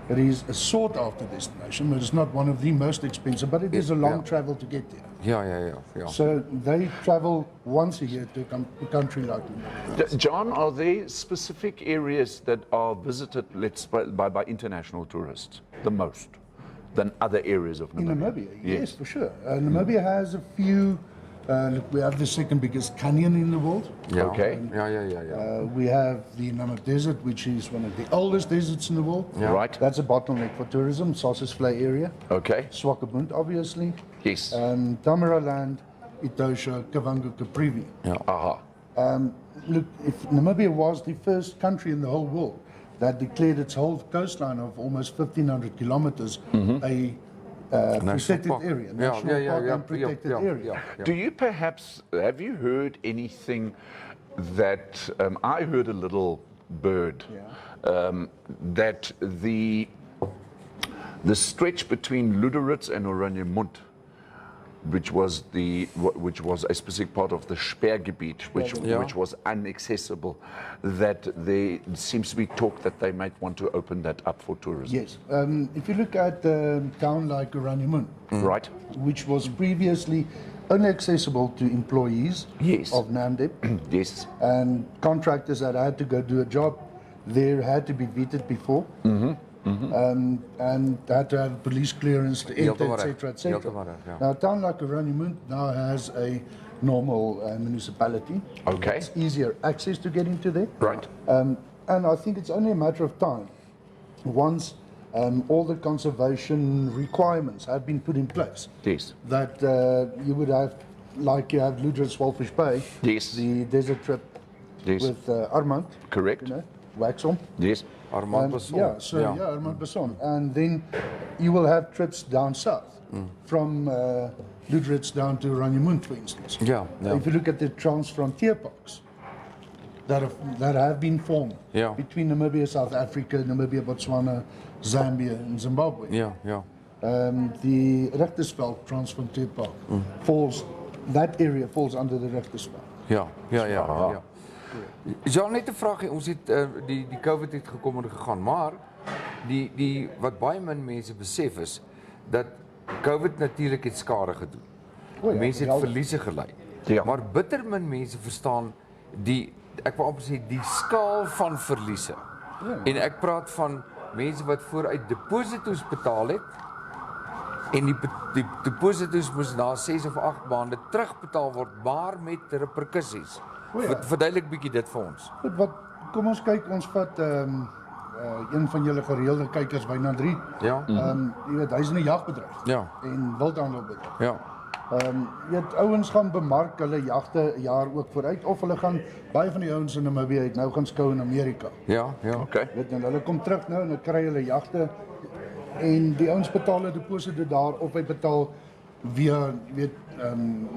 It is a sought-after destination, but it's not one of the most expensive, but it is a long travel to get there. Ja. So they travel once a year to a country like Namibia. John, are there specific areas that are visited, by international tourists the most than other areas of Namibia? In Namibia, yes, for sure. Namibia has a few. Look, we have the second biggest canyon in the world. Ja. Okay. Ja. We have the Namib Desert, which is one of the oldest deserts in the world. Right. That's a bottleneck for tourism, Sossusvlei area. Okay. Swakopmund, obviously. Yes. Damaraland, Etosha, Kavango, Caprivi. Ja. Aha. Look, if Namibia was the first country in the whole world that declared its whole coastline of almost 1,500 kilometers a protected park. area, Yeah, national yeah, park yeah, and protected yeah, area. yeah. Do you perhaps, have you heard anything that, I heard a little bird, that the stretch between Luderitz and Oranjemund which was a specific part of the Sperrgebiet, which was inaccessible, that there seems to be talk that they might want to open that up for tourism. Yes. If you look at a town like Ranyamun, Right. which was previously only accessible to employees Yes. of NAMDEP, Yes. and contractors that had to go do a job there had to be vetted before, and had to have police clearance to enter, Heeltemal reg. etc., etc. Heeltemal reg, ja. Now, a town like Ranyamun now has a normal municipality. Okay. It's easier access to get into there. Right. And I think it's only a matter of time once all the conservation requirements have been put in place. Yes. That you would have, like you have Ludwig Walfish Bay, Yes. the desert trip Yes. with Armand, Correct. you know, Waxholm. Yes. Armand Besson. Yeah, so yeah, Armand Besson. And then you will have trips down south from Ludwig down to Ranyamun, for instance. Yeah, yeah. If you look at the transfrontier parks that have been formed Yeah. between Namibia, South Africa, Namibia, Botswana, Zambia, and Zimbabwe. Ja, ja. The Richtersveld Transfrontier Park that area falls under the Richtersveld. Ja, ja, ja, ja. Jean, net 'n vraag, ons het die COVID het gekom en gegaan, maar die wat baie min mense besef is dat COVID natuurlik het skade gedoen. O ja, Mense het geweldig. verliese gely. Ja. Maar bitter min mense verstaan ek wil amper sê die skaal van verliese. En ek praat van mense wat vooruit deposito's betaal het en die deposito's moes na 6 of 8 maande terugbetaal word, maar met reperkusies. Verduidelik bietjie dit vir ons. Goed, kom ons kyk, ons vat een van julle gereelde kykers byna 3. Ja. Jy weet, hy's in 'n jagbedryf. Ja. En wildhandelbedryf. Ja. Jy weet, ouens gaan bemark hulle jagte 'n jaar ook vooruit, of hulle gaan, baie van die ouens in Namibia het nou gaan skou in Amerika. Ja, ja. Okay. Weet, en hulle kom terug nou en dan kry hulle jagte en die ouens betaal 'n deposito daar of hy betaal via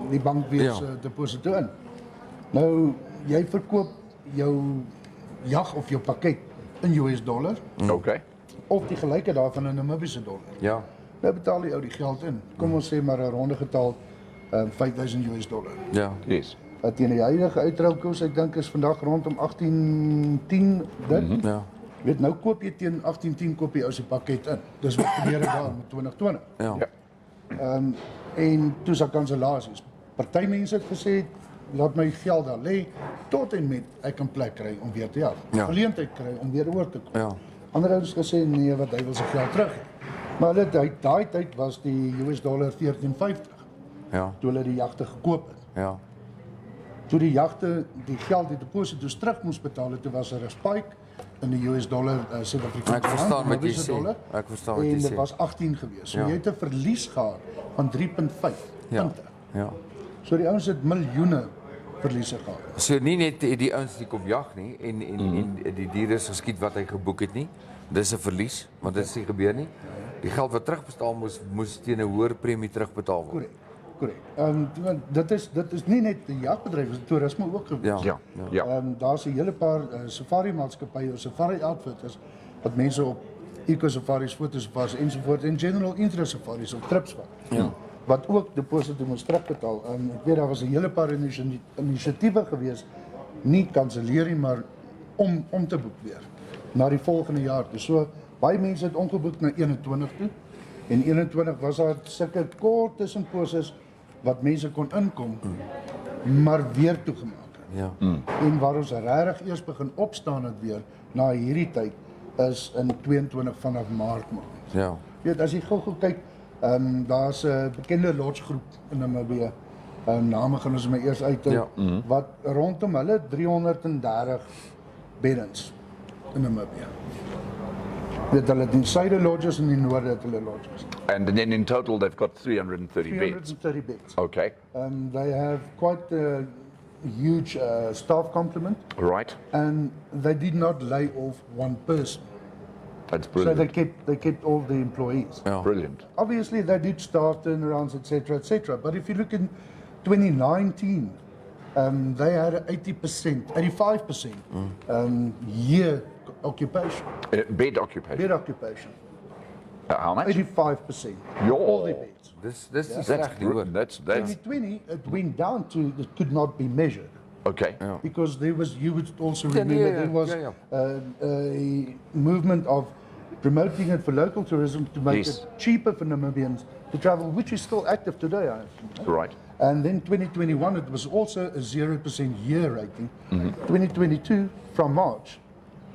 die bank weer se deposito in. Nou jy verkoop jou jag of jou pakket in US dollar Okay. of die gelyke daarvan in Namibiese dollar. Ja. Nou betaal jy ou die geld in. Kom ons sê maar 'n ronde getal $5,000 US dollar. Ja. Yes. Wat teen die huidige uitruilkoers ek dink is vandag rondom 18.10 dit. Ja. Weet nou koop jy teen 18.10 koop jy ou se pakket in. Dis wat gebeur het daar met 2020. Ja. En toe se kansellasies. Party mense het gesê laat my geld daar lê tot en met ek 'n plek kry om weer te jag. Ja. Geleentheid kry om weer oor te kom. Ja. Ander ouens gesê nee, wat hy wil sy geld terug hê. Maar daai tyd was die US dollar 14.50 Ja. toe hulle die jagte gekoop het. Ja. Toe die jagte die geld die deposito's terug moes betaal het, toe was daar 'n spike in die US dollar Suid-Afrikaanse Ek verstaan wat jy Namibiese sê. dollar. Ek verstaan wat jy En sê. dit was 18 gewees. So Ja. jy het 'n verlies gehad van 3.5 Ja. punte. Ja. So die ouens het miljoene verliese gehad. So nie net die ouens die kom jag nie en die diere is geskiet wat hy geboek het nie. Dis 'n verlies, want dit is nie gebeur nie. Die geld wat terugbetaal moes teen 'n hoër premie terugbetaal word. Korrek. Dit is nie net die jagbedryf, dit is toerisme ook gewees. Ja. Ja. Daar's 'n hele paar safari maatskappye of safari outfitters wat mense op eco-safaris, fotosafaris ensovoorts en general interest safaris op trips vat. Ja. Wat ook deposito moes terugbetaal. Ek weet daar was 'n hele paar inisiatiewe gewees, nie kanselleer nie, maar om te boek weer na die volgende jaar. Dus so baie mense het omgeboek na 21 toe. En 21 was daar sulke kort tussenposes wat mense kon inkom, maar weer toegemaak het. Ja. En waar ons regtig eers begin opstaan het weer na hierdie tyd is in 22 vanaf Maart maand. Ja. Jy weet as jy gou kyk, daar's 'n bekende lodgegroep in Namibië. Name gaan ons maar eers uit Ja. wat rondom hulle 330 beddens in Namibië. Weet hulle die suide lodges en die noorde het hulle lodges. And then in total they've got 330 beds. 330 beds. Okay. They have quite a huge staff complement, Right. and they did not lay off one person. That's So brilliant. they kept all the employees. Ja. Brilliant. Obviously, they did staff turnarounds, etc., etc. But if you look in 2019, they had 85% year occupation, Bed occupation. bed occupation. How much? 85%. Yo. All the beds. Dis die That's sleg nie hoor. that's 2020, it went down to it could not be measured. okay. Because there was, you would also Yeah, remember, yeah, there was yeah. a movement of promoting it for local tourism to make Yes. it cheaper for Namibians to travel, which is still active today, I think. Right. And then 2021, it was also a 0% year rating. 2022, from March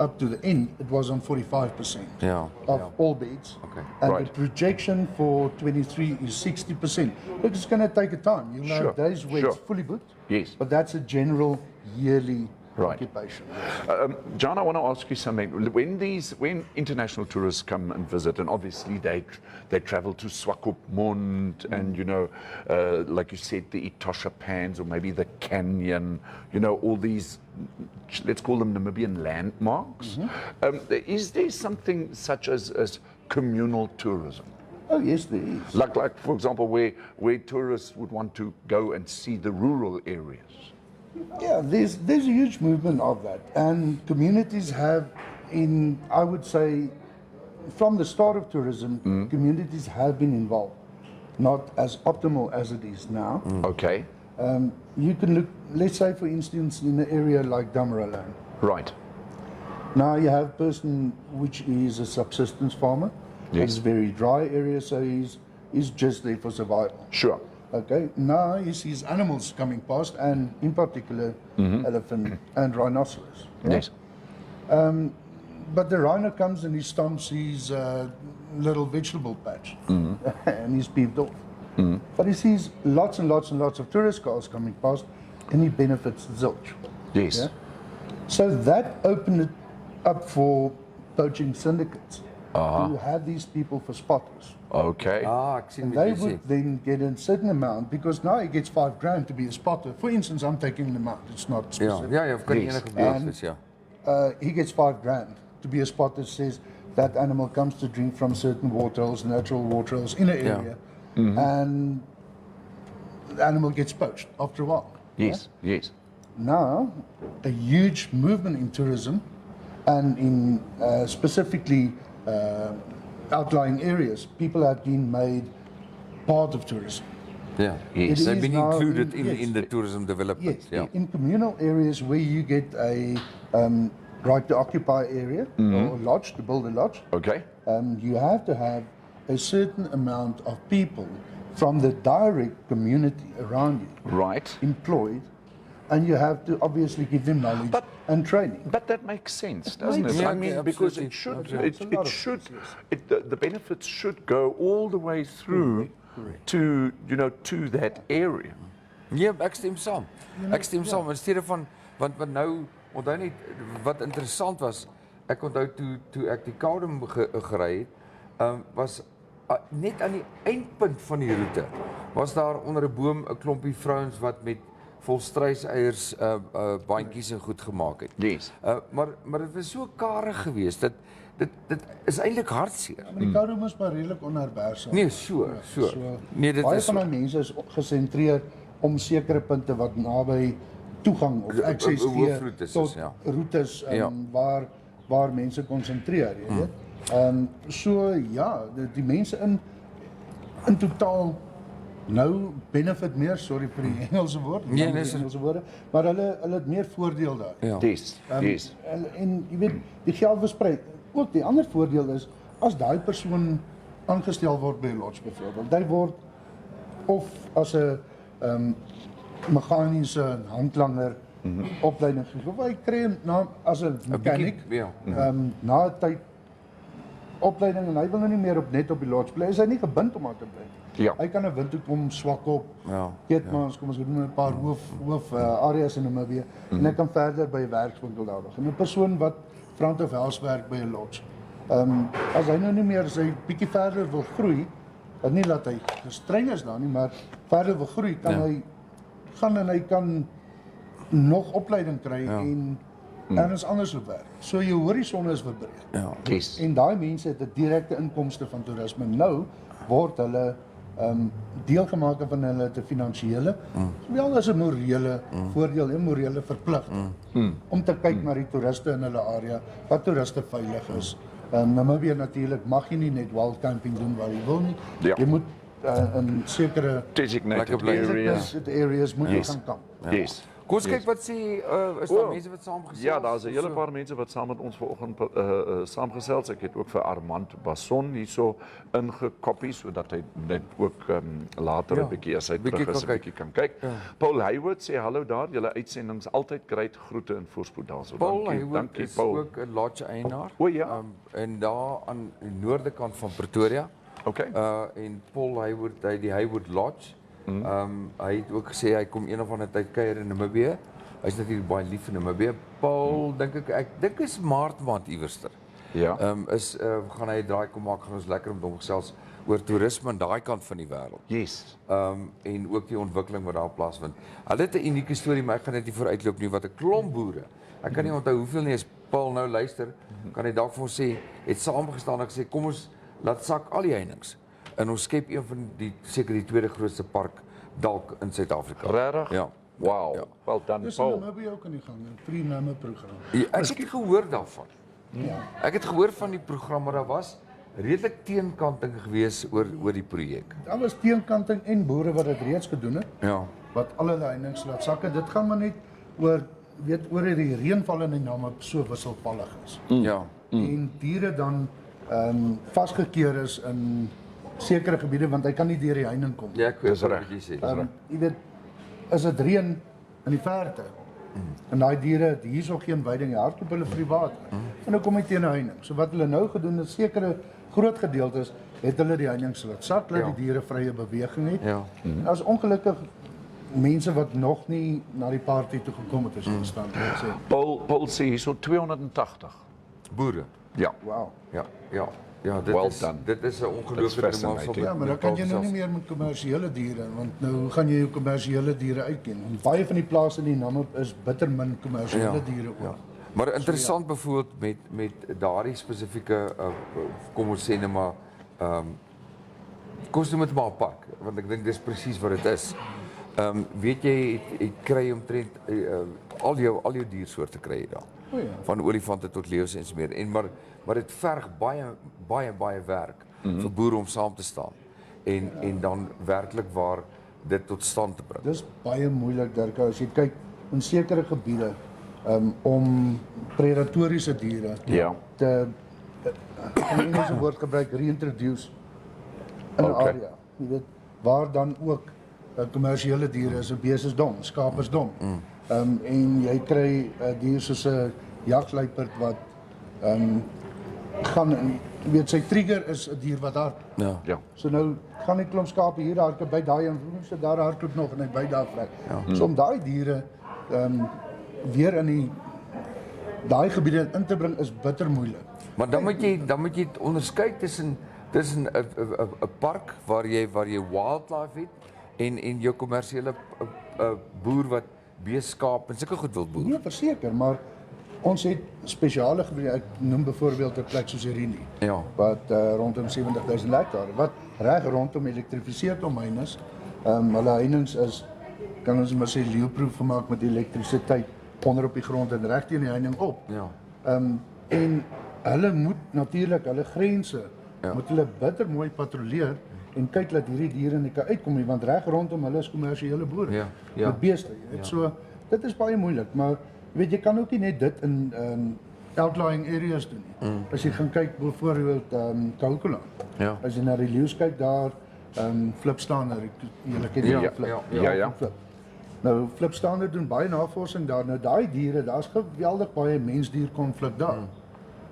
up to the end, it was on 45% Ja. of all beds. Okay. And Right. the projection for 23 is 60%. Look, it's going to take a time. You'll Sure, have days where it's sure. fully booked. Yes. But that's a general yearly Right. occupation. John, I want to ask you something. When international tourists come and visit, and obviously they travel to Swakopmund and like you said, the Etosha Pans or maybe the Canyon, all these, let's call them Namibian landmarks. Is there something such as communal tourism? Oh, yes, there is. Like for example, where tourists would want to go and see the rural areas. Yeah, there's a huge movement of that. And communities have, I would say, from the start of tourism, communities have been involved. Not as optimal as it is now. Okay. You can look, let's say for instance, in an area like Damaraland. Right. Now you have a person which is a subsistence farmer. Yes. It's a very dry area, so he's just there for survival. Sure. Okay, now he sees animals coming past, and in particular, elephant and rhinoceros. Yes. But the rhino comes and he stomps his little vegetable patch, and he's peeved off. But he sees lots and lots and lots of tourist cars coming past, and he benefits zilch. Yes. Yeah? So that opened it up for poaching syndicates to have these people for spotters. Okay. Ek sien And wat they jy sê. would then get a certain amount, because now he gets $5,000 to be a spotter. For instance, I'm taking an amount, it's not Ja, specific. ja, kan Yes. enige beeld wees, ja. He gets $5,000 to be a spotter, says that animal comes to drink from certain waterholes, natural waterholes in an area, and the animal gets poached after a while. Yes. Yes. Now, a huge movement in tourism and in specifically outlying areas, people have been made part of tourism. Ja. Yes. It They've is been now included in- yes. in the tourism development. Yes, Ja. in communal areas where you get a right to occupy area or a lodge, to build a lodge, Okay. you have to have a certain amount of people from the direct community around you Right. employed, and you have to obviously give them knowledge But- and training. But that makes sense, doesn't makes it? I sense. mean, Yeah, because absolutely. it should, Absolutely. It's a lot it of should, things, yes. the benefits should go all the way through to to that area. Nee, ek stem saam. Ek stem saam in steede van want nou onthou net wat interessant was. Ek onthou toe ek die Kaudem gery het, was net aan die eindpunt van die roete was daar onder 'n boom 'n klompie vrouens wat met volstruiseiers bandjies en goed gemaak het. Yes. Maar dit was so karig geweest dat dit is eintlik hartseer. Maar die Kaudem is maar redelik onherbergsaam. Nee, so. Nee, dit baie is van so. die mense is gesentreer om sekere punte wat naby toegang of access gee hoofroetes is, tot ja. roetes Ja. waar mense konsentreer, jy weet. So ja, die mense in totaal nou benefit meer, sorry vir die Engelse woord, Nee, die dis- Engelse woorde, maar hulle het meer voordeel daar. Ja. Yes. Yes. En jy weet, die geld versprei. Ook die ander voordeel is as daai persoon aangestel word by 'n lodge byvoorbeeld, hy word of as 'n meganiese handlanger opleiding gegee, of hy kry as 'n mechanic Ja. na 'n tyd opleiding, en hy wil nou nie meer net op die lodge bly, is hy nie gebind om daar te bly. Ja. Hy kan 'n Windhoek swak op. Ja, Keetmans, kom ons noem 'n paar hoof areas in Namibia, en hy kan verder by 'n werkswinkel daar nog. En 'n persoon wat front of house werk by 'n lodge. As hy nou nie meer sy bietjie verder wil groei, nie dat hy gestreng is daar nie, maar verder wil groei, kan hy gaan en hy kan nog opleiding kry en ergens anders wil werk. So jou horison is verbreed. Ja. Yes. En daai mense het 'n direkte inkomste van toerisme. Nou word hulle deel gemaak van hulle te finansiële, wel as 'n morele voordeel en morele verpligting om te kyk na die toeriste in hulle area, wat toeriste veilig is, Namibia natuurlik mag jy nie net wild camping doen waar jy wil nie. Ja. Jy moet in sekere Designated Lekker areas. designated areas moet jy gaan kamp. Yes. Kom ons kyk wat sê is daar mense wat saamgesels? Ja, daar's 'n hele paar mense wat saam met ons vanoggend saamgesels. Ek het ook vir Armand Basson hierso ingekopie sodat hy net ook later 'n bietjie as hy terug is 'n bietjie kan kyk. Paul Hayward sê hallo daar, julle uitsendings altyd great, groete en voorspoed daarso. Paul Hayward dankie is Paul. ook 'n lodge eienaar. O ja. En daar aan die noorde kant van Pretoria. Okay. En Paul Hayward, hy die Hayward Lodge. Hy het ook gesê hy kom een of ander tyd kuier in Namibië. Hy's natuurlik baie lief vir Namibië. Paul, ek dink is Maart maand iewerster. Ja. Gaan hy 'n draai kom maak, gaan ons lekker met hom gesels oor toerisme aan daai kant van die wêreld. Yes. En ook die ontwikkeling wat daar plaasvind. Hulle het 'n unieke storie, maar ek gaan net nie vooruitloop nie, wat 'n klomp boere. Ek kan nie onthou hoeveel nie, as Paul nou luister, kan hy dalk vir ons sê, het saamgestaan en gesê kom ons laat sak al die heininge. En ons skep een van die seker die tweede grootste park dalk in Suid-Afrika. Regtig? Ja. Wow. Ja. Well done Dis Paul. in Namibia ook aan die gang, 'n free Namibia program. Ja, ek het gehoor daarvan. Ek het gehoor van die program, maar daar was redelik teenkanting gewees oor die projek. Daar was teenkanting en boere wat dit reeds gedoen het, Ja. wat alle heininge laat sakke. Dit gaan maar net oor oor die reënval in die Namib so wisselvallig is. Ja. En diere dan vasgekeer is in sekere gebiede want hy kan nie deur die heining kom. Ja, ek weet Dis wat reg. jy sê. Jy weet, as dit reën in die verte en daai diere het hierso geen veiding, jy hardloop hulle vir die water. En dan kom hy teen 'n heining. So wat hulle nou gedoen het, sekere groot gedeeltes het hulle die heining laat sak, laat die diere vrye beweging het. Ja. En as ongelukkig mense wat nog nie na die party toe gekom het, as jy verstaan wat ek sê. Paul sê hierso 280. Boere. Ja. Wow. Ja, Well done. dit is 'n ongelooflike fascinating. Ja, maar dan kan jy nou nie meer met kommersiële diere, want nou hoe gaan jy jou kommersiële diere uitken? En baie van die plase in die Namib is bitter min kommersiële diere ook. Maar interessant byvoorbeeld met daardie spesifieke kom ons sê net maar kom ons noem dit maar 'n park, want ek dink dis presies wat dit is. Weet jy jy kry omtrent al jou diersoorte kry jy daar. O ja. Van olifante tot leeu's en so meer. En maar dit verg baie werk vir boere om saam te staan en dan werklik waar dit tot stand te bring. Dis baie moeilik, Dirkas, as jy kyk in sekere gebiede om predatoriese diere te in Engelse woord gebruik reintroduce in 'n area. Jy weet waar dan ook kommersiële diere is, 'n bees is dom, skaap is dom. En jy kry diere soos 'n jagluiperd wat gaan en jy weet sy trigger is 'n dier wat hardloop. Ja. So nou gaan die klomp skape hier hardloop by daai en so daar hardloop nog en hy by daar vrek. So om daai diere weer in daai gebiede in te bring is bitter moeilik. Maar dan moet jy onderskei tussen 'n park waar jy wildlife het en jou kommersiële boer wat beeskaap en sulke goed wil boer. Nee, verseker, maar ons het spesiale gebiede. Ek noem byvoorbeeld 'n plek soos Irene Ja. wat rondom 70,000 hektaar wat reg rondom elektrifiseerd omheining is. Hulle heininge is kan ons maar sê leeuproof gemaak met elektrisiteit onder op die grond en reg teen die heining op. Ja. En hulle moet natuurlik hulle grense moet hulle bitter mooi patrolleer en kyk dat hierdie diere nie kan uitkom nie want reg rondom hulle is kommersiële boere. Ja. Met beeste, jy weet. So dit is baie moeilik, maar jy weet jy kan ook nie net dit in outlying areas doen nie. As jy gaan kyk byvoorbeeld Kaukula. Ja. As jy na die leeu's kyk daar Flipstander, julle ken die flip. Ja. Flip. Nou Flipstander doen baie navorsing daar. Nou daai diere, daar's geweldig baie mens-dier konflik daar.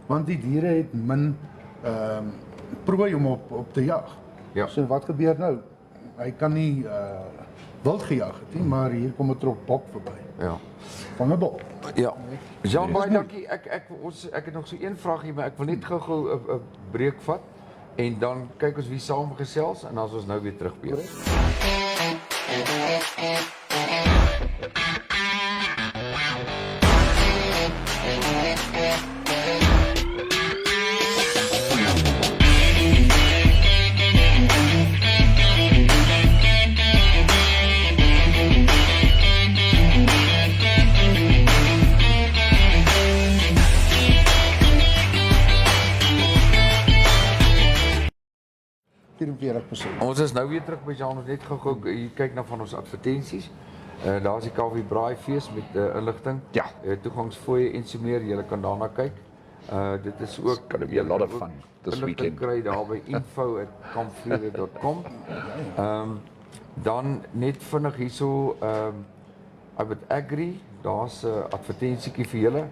Want die diere het min prooi om op te jag. Ja. So wat gebeur nou? Hy kan nie wild gejag het nie, maar hier kom 'n trop bok verby. Ja. Vang 'n bok. Ja. Jean, baie dankie. Ek het nog so een vraagie, maar ek wil net gou 'n breek vat en dan kyk ons wie saam gesels en dan is ons nou weer terug by jou. 45%. Ons is nou weer terug by Jean, ons net gou hier kyk na van ons advertensies. Daar is die Kaufeee Braai fees met inligting. Ja. Toegangsfooie en so meer, julle kan daarna kyk. Dit is ook Gonna be a lot of fun this weekend. kry daar by info@kaufeee.com. Dan net vinnig hierso Albert Agri, daar's 'n advertensietjie vir julle.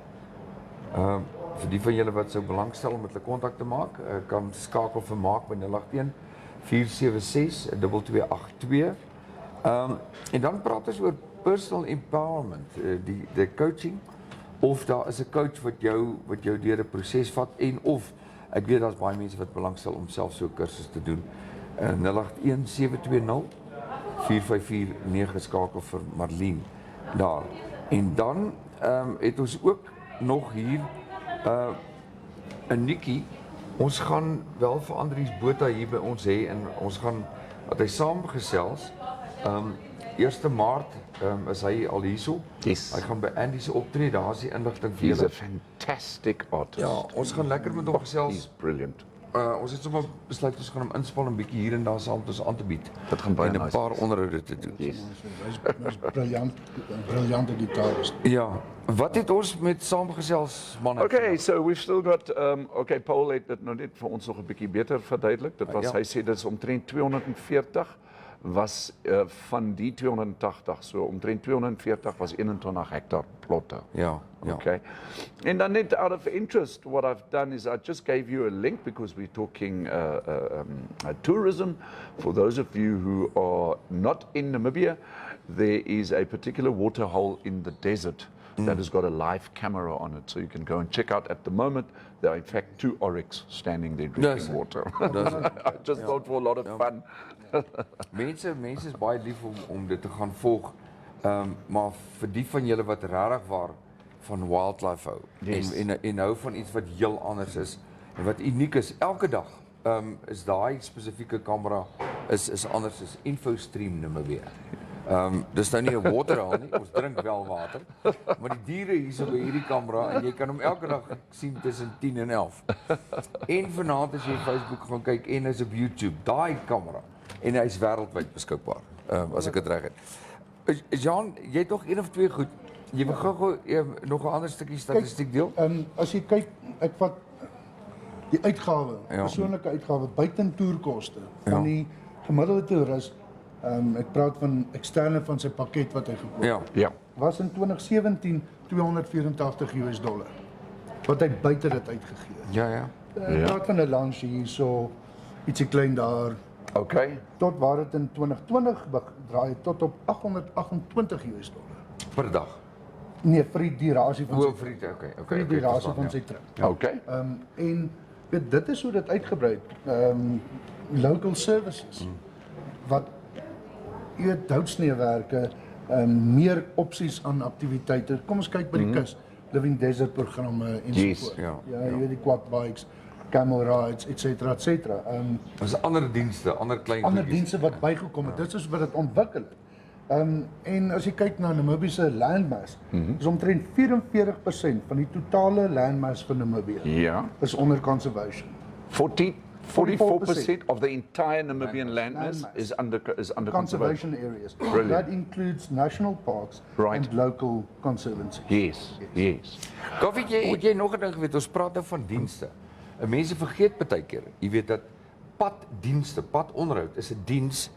Vir die van julle wat sou belangstel om met hulle kontak te maak, kan skakel vir Maak by 081 476 2282. En dan praat ons oor personal empowerment, die coaching, of daar is 'n coach wat jou deur 'n proses vat en of ek weet daar's baie mense wat belangstel om self so 'n kursus te doen. 081 720 4549 skakel vir Marlene daar. En dan het ons ook nog hier 'n nikkie. Ons gaan wel vir Andries Botha hier by ons hê en ons gaan dat hy saamgesels. 1 Maart is hy al hierso. Yes. Hy gaan by Andy se optree, daar is die inligting vir He's julle. a fantastic artist. Ja, ons gaan lekker met hom gesels. He's brilliant. Ons het sommer besluit ons gaan hom inspann 'n bietjie hier en daar saam met ons aan te bied. Dit gaan baie en 'n nice paar onderhoude te doen. Yes. Hy's briljante gitarist. Ja, wat het ons met saamgesels manne? Okay, so we've still got, okay, Paul het dit nou net vir ons nog 'n bietjie beter verduidelik. Dit was, Ja. hy sê dit is omtrent 240, was van die 280, so omtrent 240 was 21 hektar plotte. Ja. Okay. And then net out of interest, what I've done is I just gave you a link because we're talking tourism. For those of you who are not in Namibia, there is a particular waterhole in the desert that has got a live camera on it. So you can go and check out. At the moment, there are in fact 2 oryx standing there drinking water. I just thought for a lot of fun. Mense is baie lief om dit te gaan volg. Maar vir die van julle wat regtig waar van wildlife hou Yes. en hou van iets wat heel anders is en wat uniek is, elke dag is daai spesifieke kamera is anders as InfoStream Namibia. Dis nou nie 'n waterhole nie, ons drink wel water, maar die diere hierso by hierdie kamera en jy kan hom elke dag sien tussen 10 en 11. En vanaand as jy Facebook gaan kyk en is op YouTube, daai kamera en hy's wêreldwyd beskikbaar, as ek dit reg het. Jean, jy het nog 1 of 2 goed. Jy wil gou nog 'n ander stukkie statistiek deel? As jy kyk, ek vat die uitgawe, Ja. persoonlike uitgawe buiten toerkoste van die gemiddelde toerist, ek praat van eksterne van sy pakket wat hy gekoop het. Ja. Was in 2017 $284 wat hy buite dit uitgegee het. Ja. Ek praat van 'n lunch hierso, ietsie klein daar, Okay. tot waar dit in 2020 draai tot op $828. Per dag. Nee, vir die durasie van sy Vriend, okay. vir die durasie van sy trip. Okay. En weet, dit is hoe dit uitgebrei het. Local services wat jy weet houtsneewerke, meer opsies aan aktiwiteite. Kom ons kyk by die kus, Living Desert programme en Yes. so voort. Ja, Jy weet die quad bikes, camel rides, et cetera, et cetera. Dis ander dienste, ander klein Ander goedjies. dienste wat bygekom het. Dit is wat dit ontwikkel het. En as jy kyk na Namibië se landmass, is omtrent 44% van die totale landmass van Namibië Ja. is onder conservation. 44% of the entire Namibian landmass is under conservation. Conservation areas. Brilliant. That includes national parks Right. and local conservancies. Yes. Kaufeee, het jy nog 'n ding geweet, ons praat nou van dienste. Mense vergeet baie keer, jy weet dat paddienste, padonderhoud is 'n diens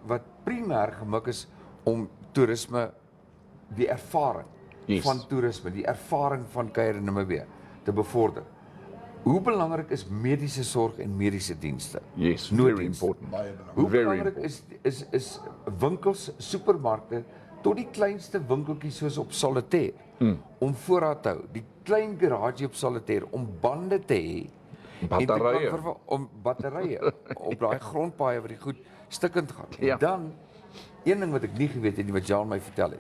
wat primêr gemik is om toerisme, die ervaring van toerisme, die ervaring van kuier in Namibië te bevorder. Hoe belangrik is mediese sorg en mediese dienste? Yes, very Nooddienste. important. Baie belangrik. Hoe Very belangrik is winkels, supermarkte tot die kleinste winkeltjies soos op Solitaire om voorraad te hou, die klein garage op Solitaire om bande te hê en te kan Batterye. om batterye op daai grondpaaie waar die goed stikkend gaan. Ja. En dan een ding wat ek nie geweet het nie wat Jean my vertel het.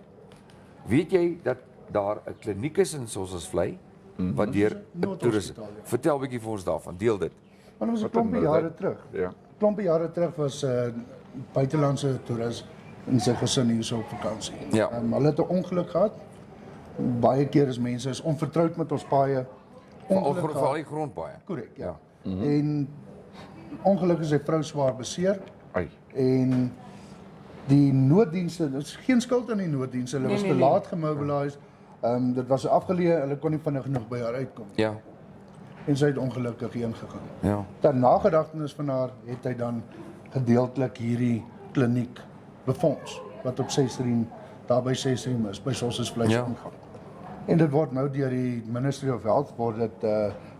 Weet jy dat daar 'n kliniek is in Sossusvlei wat deur 'n toerist. Noordhospitaal, ja. Vertel 'n bietjie vir ons daarvan. Deel dit. Maar dit was 'n Wat klompie een jare terug. Ja. Klompie jare terug was buitelandse toerist en sy gesin hierso op vakansie. Ja. Hulle het 'n ongeluk gehad. Baie keer is mense onvertroud met ons paaie. Veral die grondpaaie. Korrek, ja. En ongelukkig is sy vrou swaar beseer Ai. en die nooddienste, dit is geen skuld aan die nooddienste, hulle was te laat gemobilise. Dit was afgeleë, hulle kon nie vinnig genoeg by haar uitkom nie. Ja. En sy het ongelukkig heen gegaan. Ja. Ter nagedagtenis van haar het hy dan gedeeltelik hierdie kliniek befonds wat op 6 daar by 6 is, by Sossesvleis ingaan. En dit word nou deur die Ministry of Health word dit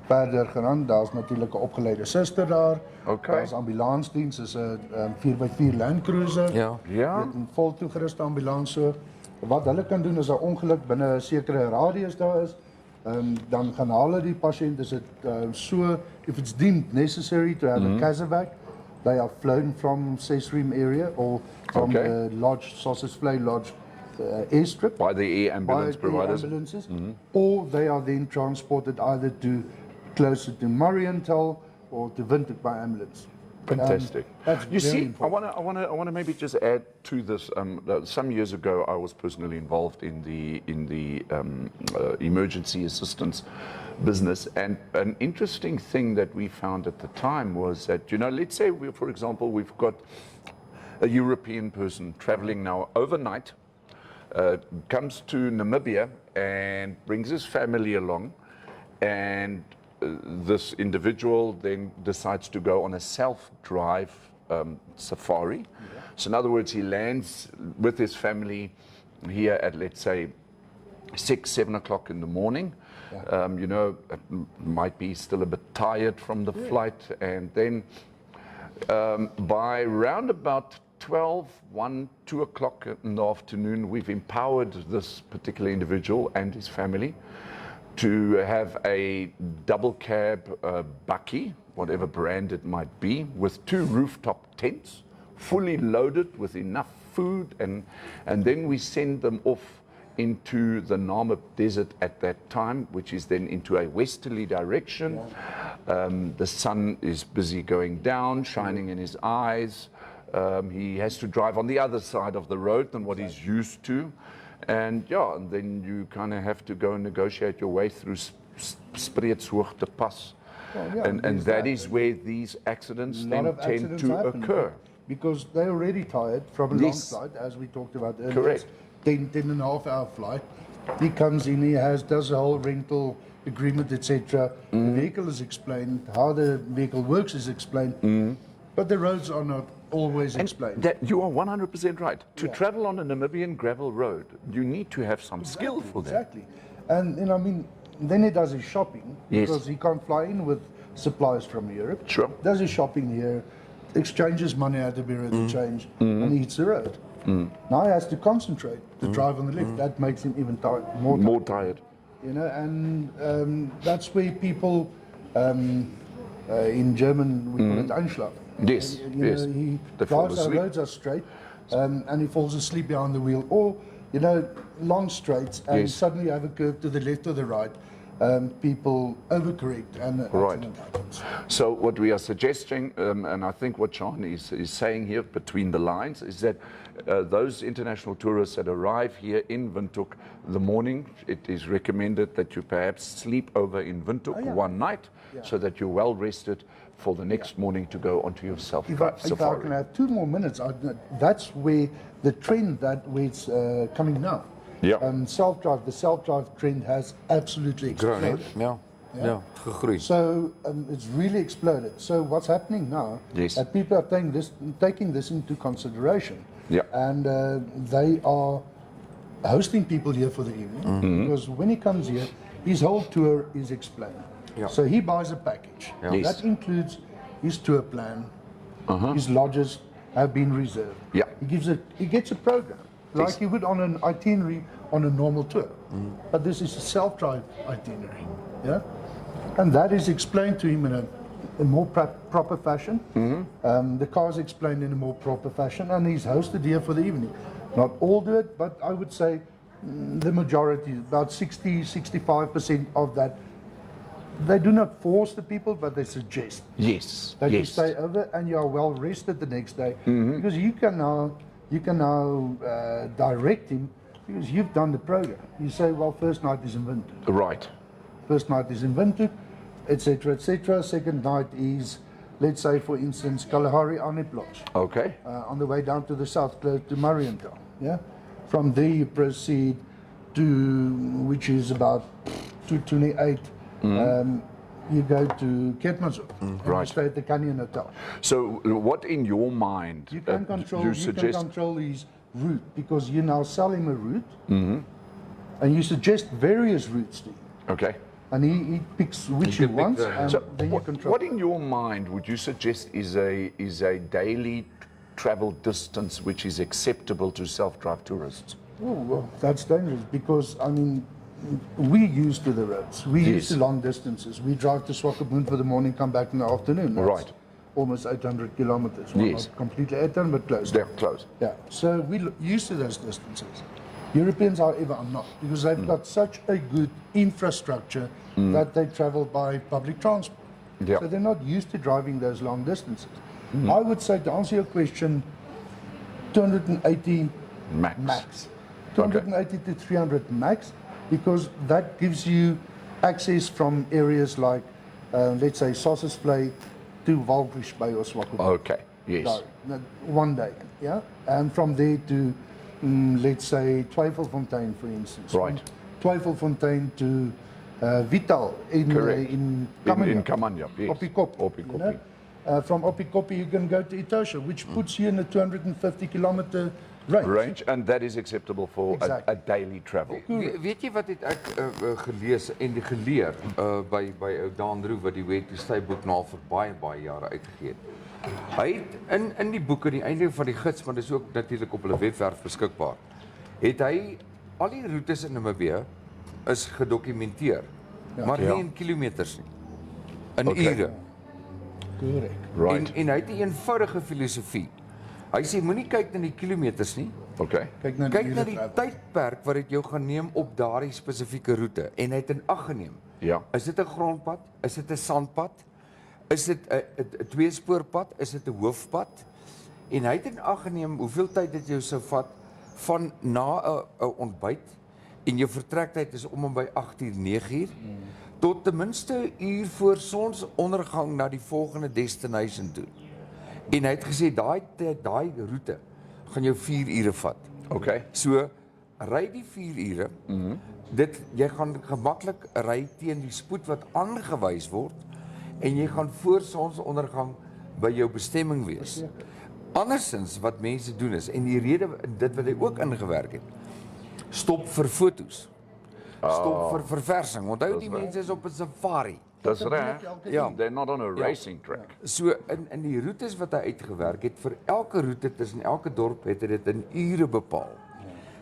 verder geraan. Daar's natuurlik 'n opgeleide suster daar. Okay. Daar's ambulansdiens, is 'n 4x4 Land Cruiser. Ja. Ja. Met 'n vol toegeruste ambulans so. Wat hulle kan doen as 'n ongeluk binne 'n sekere radius daar is, dan gaan hulle die pasiënt, is dit so, if it's deemed necessary to have a casevac, they are flown from Sesrim area or from the lodge, Sossesvlei Lodge airstrip. By the air ambulance providers. Ambulances, or they are then transported either to closer to Marienthal or to Windhoek by ambulance. Fantastic. That's You very see, important. I want to maybe just add to this. Some years ago, I was personally involved in the emergency assistance business, and an interesting thing that we found at the time was that, you know, let's say for example, we've got a European person traveling now overnight, comes to Namibia and brings his family along, and this individual then decides to go on a self-drive safari. So in other words, he lands with his family here at, let's say, 6, 7 o'clock in the morning. You know, might be still a bit tired from the flight, and then by round about 12, 1, 2 o'clock in the afternoon, we've empowered this particular individual and his family to have a double cab bakkie, whatever brand it might be, with 2 rooftop tents, fully loaded with enough food, and then we send them off into the Namib Desert at that time, which is then into a westerly direction. The sun is busy going down, shining in his eyes. He has to drive on the other side of the road than what he's used to. And yeah, and then you kind of have to go and negotiate your way through Spreetshoogte Pas. And that is where these accidents then tend to occur. Because they're already tired from a long flight, as we talked about earlier. Correct. 10 and a half hour flight. He comes in, he does a whole rental agreement, etc. The vehicle is explained, how the vehicle works is explained, but the roads are not always explained. That you are 100% right. To travel on a Namibian gravel road, you need to have some skill for that. Exactly. And I mean, then he does his shopping, because he can't fly in with supplies from Europe. Sure. Does his shopping here, exchanges money at the bureau to change, and he hits the road. Now he has to concentrate to drive on the left. That makes him even more tired. You know, and that's where people, in German, we call it Einschlag. Yes, yes. He They fall drives, our asleep. roads are straight, and he falls asleep behind the wheel. Or, you know, long straights, and suddenly you have a curve to the left or the right. People overcorrect, and accident happens. So what we are suggesting, and I think what Jean is saying here between the lines, is that those international tourists that arrive here in Windhoek, the morning, it is recommended that you perhaps sleep over in Windhoek one night, so that you're well rested for the next morning to go onto your self-drive If I safari. can have 2 more minutes, that's where the trend where it's coming now. Yeah. The self-drive trend has absolutely exploded. Ja, gegroeid. So it's really exploded. So what's happening now? Yes. That people are taking this into consideration. Yeah. And they are hosting people here for the evening, because when he comes here, his whole tour is explained. Yeah. So he buys a package. Yes. That includes his tour plan. His lodges have been reserved. Yeah. He gets a program, like he would on an itinerary on a normal tour. But this is a self-drive itinerary. Yeah. And that is explained to him in a more proper fashion. The car is explained in a more proper fashion, and he's hosted here for the evening. Not all do it, but I would say the majority, about 60-65% of that. They do not force the people, but they suggest Yes. that you stay over and you are well rested the next day, because you can now direct him, because you've done the program. You say, well, first night is in Windhoek. Right. First night is in Windhoek, etc., etc. Second night is let's say for instance Kalahari Anip Lodge, Okay. on the way down to the south, close to Marienthal. Yeah, from there you proceed to, which is about 228. You go to Keetmanshoek, and you right. stay at the Canyon Hotel. So, what in your mind You can control. You suggest? can control his route because you now sell him a route, and you suggest various routes to him, Okay. and he picks which You he can pick wants, the- and So, then you control. what in your mind would you suggest is a daily travel distance which is acceptable to self-drive tourists? Oh, well, that's dangerous because, I mean, we're used to the roads. We're used to long distances. We drive to Swakopmund for the morning, come back in the afternoon. That's Right. almost 800 kilometers. Well, Yes. not completely 800, but close. They're close. Yeah, so we're used to those distances. Europeans, however, are not because they've got such a good infrastructure that they travel by public transport. Yeah. So they're not used to driving those long distances. I would say, to answer your question, 280 Max. max. 280 to 300 max, because that gives you access from areas like, let's say, Sossusvlei to Walvis Bay or Swakopmund. Okay. Yes. One day, yeah? And from there to, let's say, Twyfelfontein, for instance. Right. From Twyfelfontein to Vital Correct. in In Kamanya, yes. Oppikop. Oppikop. From Oppikop, you can go to Etosha, which puts you in a 250-kilometer range. And that is acceptable for Exactly. a daily travel. Weet jy wat het ek gelees en geleer by ou Dan Roux wat die Wet to Stay boek nou al vir baie jare uitgegee het. Hy het in die boek aan die einde van die gids, maar dis ook natuurlik op hulle webwerf beskikbaar, het hy al die roetes in Namibië is gedokumenteer, maar nie in kilometers nie, in ure. Correct. Right. En hy het 'n eenvoudige filosofie. Hy sê moenie kyk na die kilometers nie, Okay. Kyk na kyk na ure die travel. tydperk wat dit jou gaan neem op daardie spesifieke roete, en hy het in ag geneem. Ja. Is dit 'n grondpad? Is dit 'n sandpad? Is dit 'n tweespoorpad? Is dit 'n hoofpad? En hy het in ag geneem hoeveel tyd dit jou sou vat van na 'n ontbyt, en jou vertrektyd is om en by 8uur, 9uur, tot ten minste 'n uur voor sonsondergang na die volgende destination toe. En hy het gesê daai roete gaan jou 4 ure vat. Okay. So ry die 4 ure. Jy gaan gemaklik ry teen die spoed wat aangewys word, en jy gaan voor sonsondergang by jou bestemming wees. Andersins wat mense doen is, en die rede dit wat hy ook ingewerk het, stop vir fotos. Stop vir verversing. Onthou die mense is op 'n safari. That's right. Ja. They're not on a racing track. So in die roetes wat hy uitgewerk het, vir elke roete tussen elke dorp het hy dit in ure bepaal.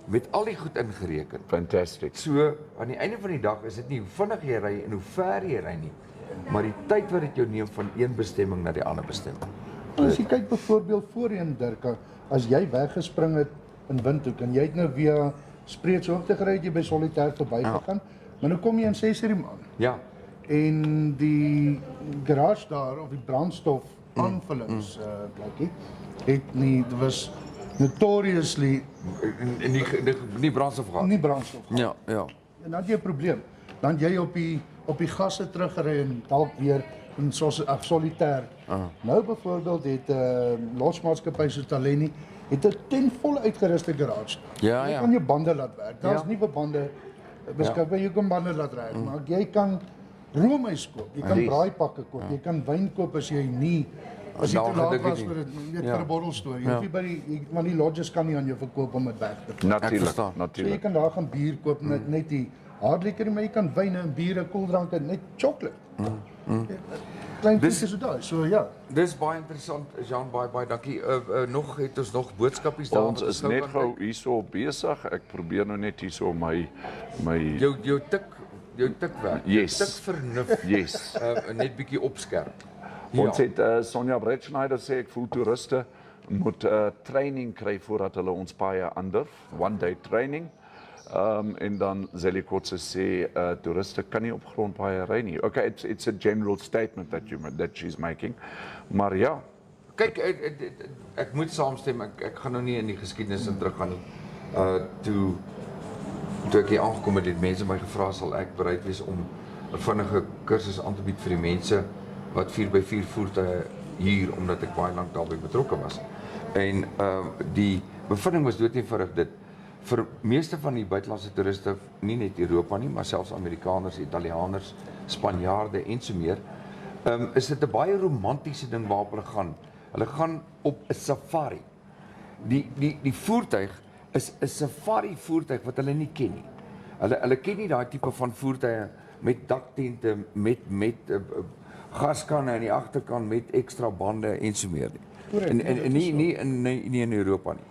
Met al die goed ingereken. Fantastic. So aan die einde van die dag is dit nie hoe vinnig jy ry en hoe ver jy ry nie, maar die tyd wat dit jou neem van een bestemming na die ander bestemming. As jy kyk byvoorbeeld voorheen, Dirka, as jy weggespring het in Windhoek en jy het nou via Spreetshoogte gery, het jy by Solitaire verbygegaan, maar nou kom jy in 6 uur aan. Ja. En die garage daar, of die brandstof aanvullingsplekkie, het nie, dit was notoriously En nie brandstof gehad. nie brandstof gehad. Ja. En dan het jy 'n probleem. Dan jy op die gasse teruggery en dalk weer in Solitaire. Nou byvoorbeeld het losmaatskappy so Taleni het 'n ten volle uitgeruste garage. Ja, Jy ja. kan jou bande laat werk. Daar's Ja. nuwe bande beskikbaar. Jy kan bande laat ry, maar jy kan roomys koop, jy kan Yes. braaipakke koop, jy kan wyn koop as jy nie as jy Nou, te laat gedink het was nie. vir 'n weet Ja. vir 'n bottelstorie. Jy hoef nie by die want die lodges kan nie aan jou verkoop om dit weg te bring. Natuurlijk, verstaan. So jy natuurlijk. kan daar gaan bier koop, net die hardliquor, maar jy kan wyne en biere, koeldranke, net chocolate. Klein Dis- goedjies so daai. So ja. Dis baie interessant, Jean, baie dankie. Nog het ons nog boodskapies daar. Ons wat is ons net kan gou kyk. hierso besig. Ek probeer nou net hierso my Jou tikwerk. Yes. Tikvernuf. yes. Net bietjie opskerp. Ons het Sonja Breitschneider sê ek voel toeriste moet training kry voordat hulle ons paaie aandurf, one day training. En dan Zelly Kotse sê toeriste kan nie op grondpaaie ry nie. Okay, it's a general statement that she's making. Maar ja, Kyk, ek moet saamstem. Ek gaan nou nie in die geskiedenis in teruggaan nie. Toe ek hier aangekom het mense my gevra sal ek bereid wees om 'n vinnige kursus aan te bied vir die mense wat 4x4 voertuie hier omdat ek baie lank daarbey betrokke was. En die bevinding was dood eenvoudig dit. Vir meeste van die buitelandse toeriste, nie net Europa nie, maar selfs Amerikaners, Italianers, Spanjaarde en so meer, is dit 'n baie romantiese ding waarop hulle gaan. Hulle gaan op 'n safari. Die voertuig is 'n safari voertuig wat hulle nie ken nie. Hulle ken nie daai tipe van voertuie met daktente, met gaskanne aan die agterkant met ekstra bande en so meer nie. En nie in Europa nie.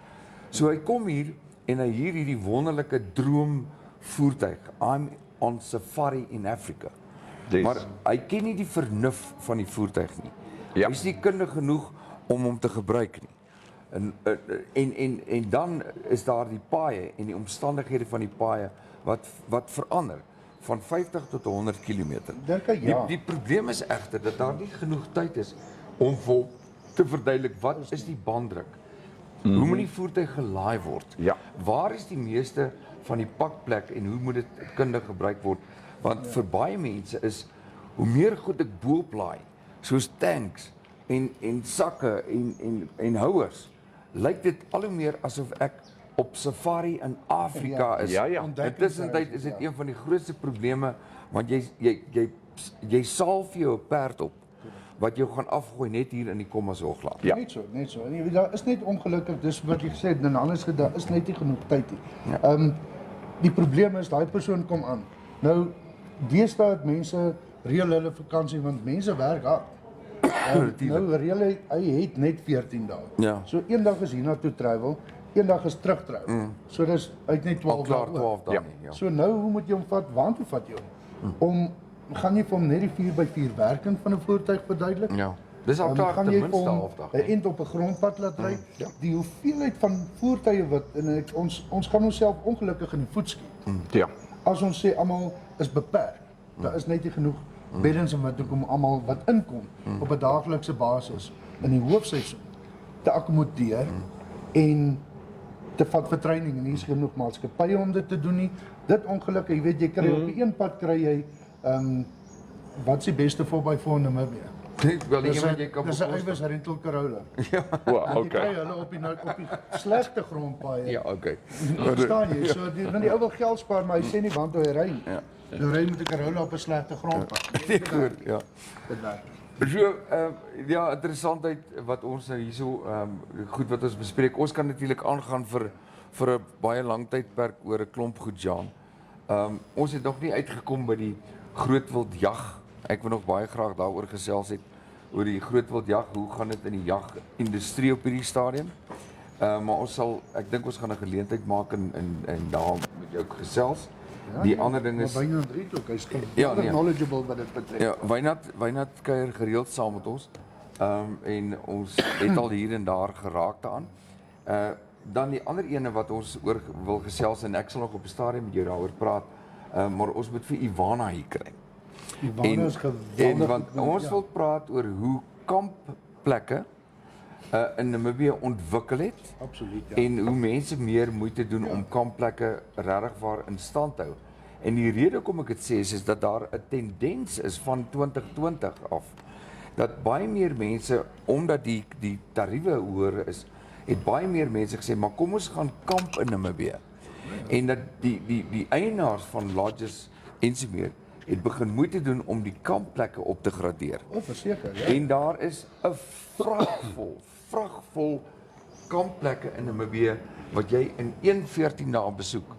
So hy kom hier en hy huur hierdie wonderlike droomvoertuig. I'm on safari in Africa. Maar hy ken nie die vernuf van die voertuig nie. Hy is nie kundig genoeg om hom te gebruik nie. En dan is daar die paaie en die omstandighede van die paaie wat verander van 50 tot 100 kilometer. Die probleem is egter dat daar nie genoeg tyd is om vol te verduidelik wat is die banddruk. Hoe moet die voertuig gelaai word? Waar is die meeste van die pakplek en hoe moet dit kundig gebruik word? Want vir baie mense is hoe meer goed ek boop laai, soos tanks en sakke en houers, lyk dit al hoe meer asof ek op safari in Afrika is. Intussentyd is dit een van die grootste probleme, want jy saal vir jou 'n perd op wat jou gaan afgooi net hier in die Kommershoogland. Net so. En jy weet, daar is net ongelukkig, dis wat jy gesê het, en anders daar is net nie genoeg tyd nie. Die probleem is, daai persoon kom aan. Nou, deesdae het mense reël hulle vakansie, want mense werk hard. Nou reël hy het net 14 dae. So een dag is hiernatoe travel, een dag is terug travel. So dis uit net 12 dae. So nou, hoe moet jy hom vat? Waartoe vat jy hom? Gaan jy vir hom net die 4x4 werking van 'n voertuig verduidelik? Dis al klaar ten minste 1/2 dag. Hy end op 'n grondpad laat ry. Die hoeveelheid van voertuie wat ons gaan onsself ongelukkig in die voet skiet. As ons sê almal is beperk, daar is net nie genoeg beddens en wat om almal wat inkom op 'n daaglikse basis in die hoofseisoen te akkommodeer en te vat vir training en hier is genoeg maatskappye om dit te doen nie. Dit ongelukkig, jy weet jy kry op die een pad kry jy wat is die beste 4x4 in Namibia? Dis 'n Iwis rental Corolla. Okay. Jy kry hulle op die slegte grondpaaie. Verstaan jy? So die ou wil geld spaar, maar hy sê nie want hy ry nie. Nou ry met 'n Corolla op 'n slegte grondpad. Dit werk. So, interessantheid wat ons nou hierso goed wat ons bespreek. Ons kan natuurlik aangaan vir 'n baie lang tydperk oor 'n klomp goed, Jean. Ons het nog nie uitgekom by die grootwildjag. Ek wil nog baie graag daaroor gesels het oor die grootwildjag. Hoe gaan dit in die jagindustrie op hierdie stadium? Maar ek dink ons gaan 'n geleentheid maak en daar met jou gesels. Die ander ding is Wynand Riet ook, hy's knowledgeable wat dit betref. Wynand kuier gereeld saam met ons. En ons het al hier en daar geraak daaraan. Dan die ander ene wat ons oor wil gesels en ek sal nog op 'n stadium met jou daaroor praat, maar ons moet vir Ivana hier kry. Ivana is geweldig. Want ons wil praat oor hoe kampplekke in Namibië ontwikkel het. Absoluut, en hoe mense meer moeite doen om kampplekke regtig waar in stand te hou. En die rede hoekom ek dit sê is dat daar 'n tendens is van 2020 af dat baie meer mense, omdat die tariewe hoër is, het baie meer mense gesê, maar kom ons gaan kamp in Namibië. En dat die eienaars van lodges en so meer het begin moeite doen om die kampplekke op te gradeer. Verseker, En daar is 'n vragvol kampplekke in Namibië wat jy in 1/14 dae besoek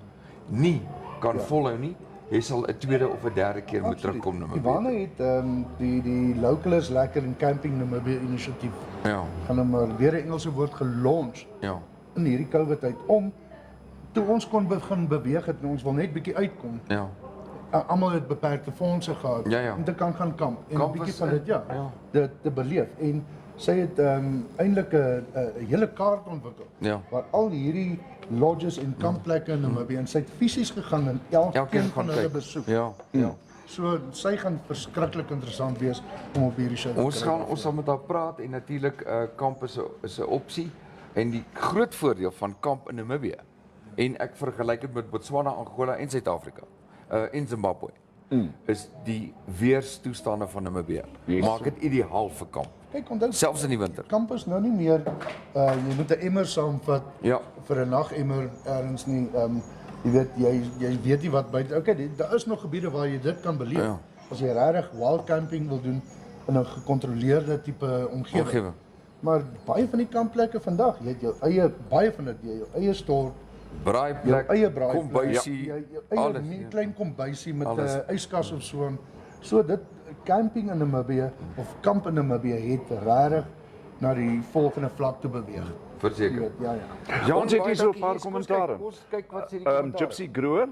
nie kan volhou nie. Jy sal 'n tweede of 'n derde keer moet terugkom na Namibië. Ivana het die Locals Lekker in Camping Namibië inisiatief. Gaan hom maar weer 'n Engelse woord gelaunch. In hierdie COVID tyd om toe ons kon begin beweeg het en ons wil net bietjie uitkom. Almal het beperkte fondse gehad om te kan gaan kamp en 'n bietjie van dit te beleef. En sy het eintlik 'n hele kaart ontwikkel waar al hierdie lodges en kampplekke in Namibië en sy het fisies gegaan en elkeen van hulle besoek. So sy gaan verskriklik interessant wees om op hierdie show te kry. Ons sal met haar praat en natuurlik kamp is 'n opsie en die groot voordeel van kamp in Namibië en ek vergelyk dit met Botswana, Angola en Suid-Afrika en Zimbabwe is die weerstoestande van Namibië. Maak dit ideaal vir kamp. Kyk, onthou, Selfs in die winter. kamp is nou nie meer, jy moet 'n emmer saamvat Ja. vir 'n nagemmer ergens nie. Jy weet, jy weet nie wat buite. Okay, daar is nog gebiede waar jy dit kan beleef. Ja. As jy regtig wild camping wil doen in 'n gecontroleerde tipe omgewing. Maar baie van die kampplekke vandag, jy het jou eie, baie van dit, jy jou eie stort, jou Braaiplek, eie braaiplek, kombuisie, jou eie alles. klein kombuisie met 'n Alles. yskas of so. So dit camping in Namibië of kamp in Namibië het regtig na die volgende vlak toe beweeg. Verseker. Ja. Ja, Ons het baie hier so 'n dankie. paar Yes, kommentare. Ons kyk wat sê die kommentare. Gypsy Groer.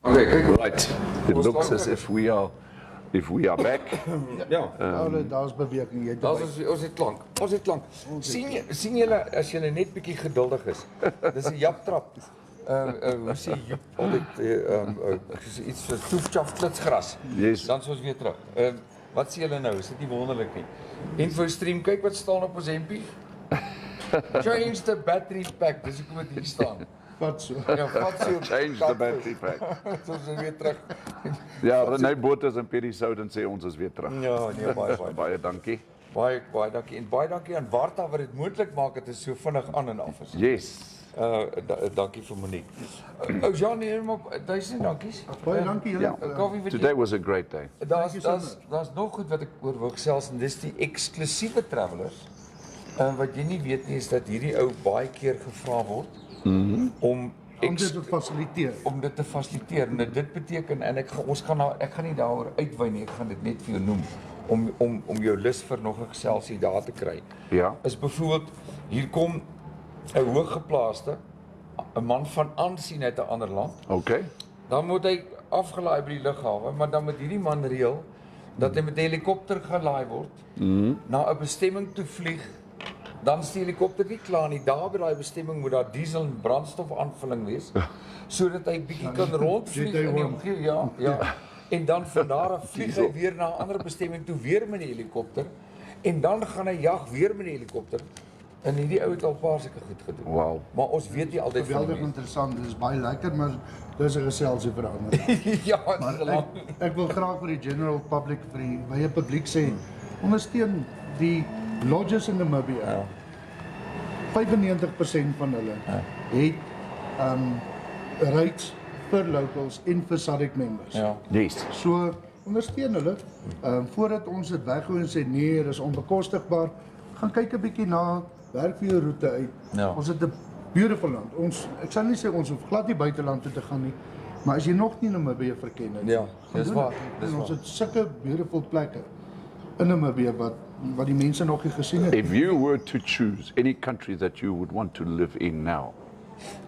Okay, kyk. Right. It looks as if we are back. Ja. Daar's beweging. Jy het Ons het klank. Ons het klank. Sien julle as julle net bietjie geduldig is. Dis 'n japtrap. Hoe sê jy altyd iets vir toefchaf klitsgras. Yes. Dan is ons weer terug. Wat sê julle nou? Is dit nie wonderlik nie? InfoStream, kyk wat staan op ons hempie. Change the battery pack. Dis hoekom dit hier staan. Wat so. Ja, wat sê Change the battery pack. Ons is weer terug. Ja, Renée Botha in Perissouden sê ons is weer terug. Ja, nee, baie. Baie dankie. Baie dankie. En baie dankie aan Warta wat dit moontlik maak dat dit so vinnig aan en af is. Yes. Dankie vir Monique. Jean, nee, maar duisend dankies. Baie dankie julle. Koffie vir Today was a great day. Daar's nog goed wat ek oor wil gesels en dis die eksklusiewe travelers. Wat jy nie weet nie is dat hierdie ou baie keer gevra word om dit te fasiliteer. Om dit te fasiliteer. En dit beteken en ek gaan nie daaroor uitwy nie, ek gaan dit net vir jou noem om jou lus vir nog 'n geselsie daar te kry. Ja. Is byvoorbeeld hier kom 'n hooggeplaaste, 'n man van aansien uit 'n ander land. Okay. Dan moet hy afgelaai by die lughawe, maar dan moet hierdie man reël dat hy met 'n helikopter gelaai word na 'n bestemming toe vlieg. Dan is die helikopter nie klaar nie. Daar by daai bestemming moet daar diesel en brandstof aanvulling wees sodat hy bietjie kan rondvlieg in die omgewing. Ja. En dan van daar af vlieg hy weer na 'n ander bestemming toe weer met die helikopter en dan gaan hy jag weer met die helikopter. En hierdie ou het al 'n paar sulke goed gedoen. Wow. Maar ons weet nie altyd van Geweldig interessant, dit is baie lekker, maar dis 'n geselsie verander. Ja, dis lank. Ek wil graag vir die general public, vir die wye publiek sê, ondersteun die lodges in Namibia. Ja. 95% van hulle het rates vir locals en vir SADC members. Ja. Yes. So ondersteun hulle. Voordat ons dit weggooi en sê nee, dis onbekostigbaar, gaan kyk 'n bietjie na werk vir jou roete uit. Ja. Ons het 'n beautiful land. Ek sal nie sê ons hoef glad nie buiteland toe te gaan nie, maar as jy nog nie Namibië verken het, Ja, dis waar. Dis Ons waar. het sulke beautiful plekke in Namibië wat die mense nog nie gesien het. If you were to choose any country that you would want to live in now,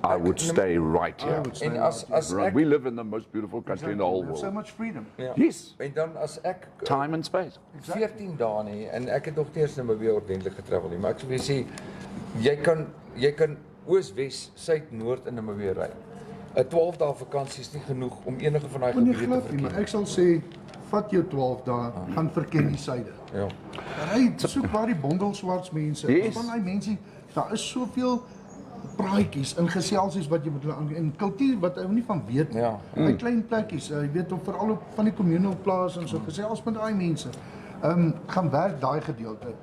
I would stay right here. would stay En right as ek We live in the most beautiful country in the whole We have so world. much freedom. ja, Yes. en dan as ek Time and space. 14 dae nie en ek het nog eers nou weer ordentlik getravel nie, maar ek sou weer sê jy kan oos, wes, suid, noord in Namibië ry. 'n 12 dae vakansie is nie genoeg om enige van daai Kon jy gebiede te glo nie, maar verken. ek sal sê vat jou 12 dae, gaan verken die suide. Ja. Ry soek waar die bondelswarts mense. Yes. Van daai mense, daar is soveel praatjies en geselsies wat jy met hulle aan en kultuur wat ou nie van weet nie. Ja. Daai klein plekkies, jy weet op veral op van die communal plase en so gesels met daai mense. Gaan werk daai gedeelte.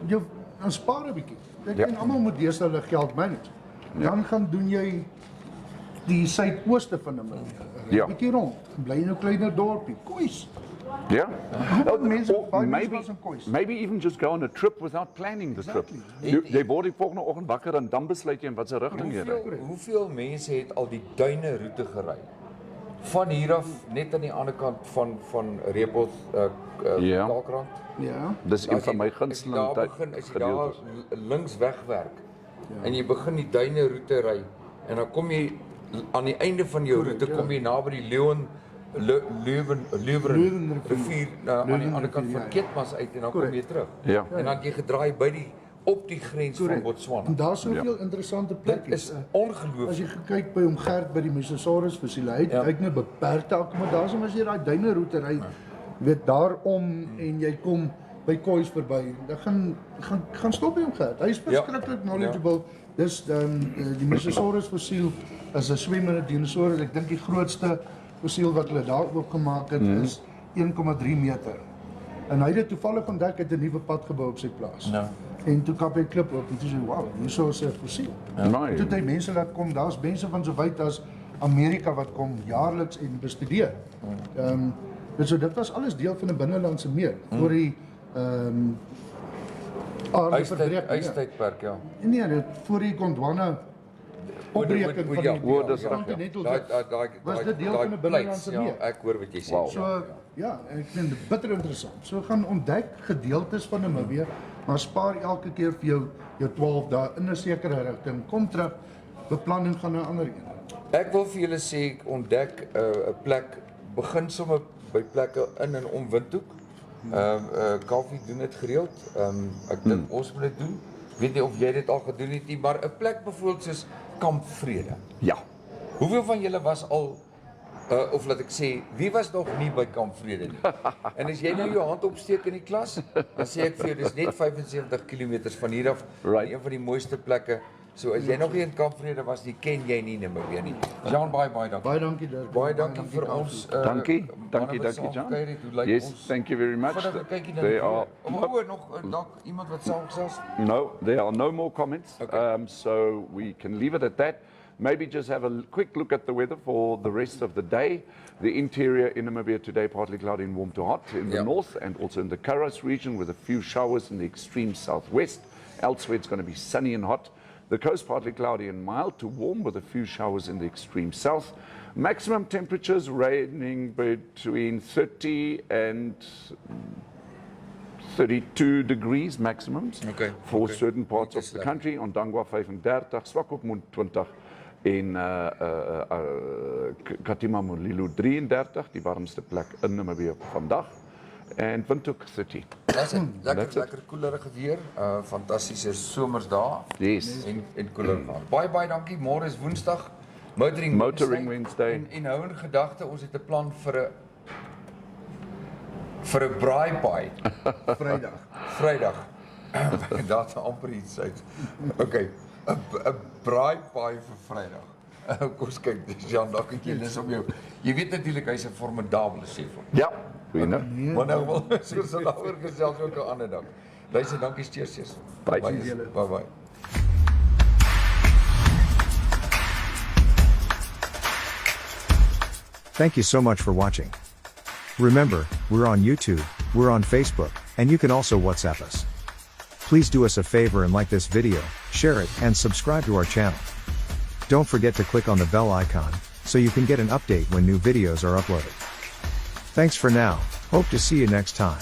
Jy dan spaar 'n bietjie. Ek en almal moet deesdae hulle geld manage. Dan gaan doen jy die suidooste van Namibië. Ja. Bietjie rond. Bly in 'n kleiner dorpie, Kois. Yeah. Wat mense Or baie mense maybe, was in Kois. maybe even just go on a trip without planning the trip. Jy word die volgende oggend wakker en dan besluit jy in watter rigting jy ry. Hoeveel mense het al die duine roete gery? Van hier af net aan die ander kant van Repos Ja. Kalkrand. Ja. Dis een As van jy- my as jy gunsteling daar begin, as jy daar links wegwerk en jy begin die duine roete ry en dan kom jy aan die einde van jou roete kom jy naby die Leuven rivier aan die ander kant van Keetmas uit en dan kom jy terug. Ja. En dan jy gedraai by die op die grens van Botswana. En daar's soveel interessante Dit plekkies. is As ongelooflik. jy kyk by hom Gert by die Mosasaurus fossiel, hy kyk net beperkte akkommodasie, maar as jy daai duine roete ry, weet daarom en jy kom by Kois verby, dan gaan stop by hom Gert. Hy is verskriklik knowledgeable. Dis die Mosasaurus fossiel is 'n swemmende dinosourus. Ek dink die grootste fossiel wat hulle daar oopgemaak het is 1,3 meter. En hy het dit toevallig ontdek het 'n nuwe pad gebou op sy plaas. Ja. En toe kap hy klip op en toe sê wow, hierso is 'n fossiel. Nee. Toe het hy mense laat kom, daar's mense van so wyd as Amerika wat kom jaarliks en bestudeer. Dus so dit was alles deel van 'n binnelandse meer voor die aarde verbreek. Ystydperk, ja. Nee, dit voor die Gondwana opbreking van die dis reg, ja. continental drift. Was dit deel van 'n binnelandse ja, meer? ek hoor wat jy sê. Wow. So ja, ek vind dit bitter interessant. So gaan ontdek gedeeltes van Namibië, maar spaar elke keer vir jou 12 dae in 'n sekere rigting. Kom terug, beplanning gaan na 'n ander een. Ek wil vir julle sê ek ontdek 'n plek, begin sommer by plekke in en om Windhoek. Kaufeee doen dit gereeld. Ek dink ons moet dit doen. Weet nie of jy dit al gedoen het nie, maar 'n plek byvoorbeeld soos Kamp Vrede. Ja. Hoeveel van julle was al of laat ek sê, wie was nog nie by Kamp Vrede nie? En as jy nou jou hand opsteek in die klas, dan sê ek vir jou dis net 75 km van hier af, Right. een van die mooiste plekke. So as jy nog nie in Kamp Vrede was nie, ken jy nie Namibië nie. Jean, baie dankie. Baie dankie Dirk. Baie dankie vir Kaufeee. ons. Dankie manne wat John. saamgekuier het. Hoe lyk Yes, ons? thank you very much. Voordat we kykie na They die are weer. Nog dalk iemand wat saamgesels. No, there are no more comments. Okay. So we can leave it at that. Maybe just have a quick look at the weather for the rest of the day. The interior in Namibia today, partly cloudy and warm to hot in the north and also in the Karas region with a few showers in the extreme southwest. Elsewhere it's going to be sunny and hot. The coast partly cloudy and mild to warm with a few showers in the extreme south. Maximum temperatures ranging between 30 and 32 degrees maximums for certain parts of the country. Ondangwa 35, Swakopmund 20 en Katima-Mulilo 33, die warmste plek in Namibië vandag. En Windhoek 30. Lekker koelerige weer. Fantastiese somersdae. Yes. En koeler. Baie dankie. Môre is Woensdag. Motoring Wednesday. En hou in gedagte, ons het 'n plan vir 'n braaipaai. Vrydag. Daar's amper iets uit. Okay. 'n braaipaai vir Vrydag. Kom ons kyk, Jean, dalk het jy lus om jou. Jy weet natuurlik hy's 'n formidabele chef. Ja, we know. Maar nou wel, soos hulle daaroor gesels ook 'n ander dag. Luister, dankie, cheers. Bye. Bye. Thank you so much for watching. Remember, we're on YouTube, we're on Facebook, and you can also WhatsApp us. Please do us a favor and like this video, share it, and subscribe to our channel. Don't forget to click on the bell icon, so you can get an update when new videos are uploaded. Thanks for now, hope to see you next time.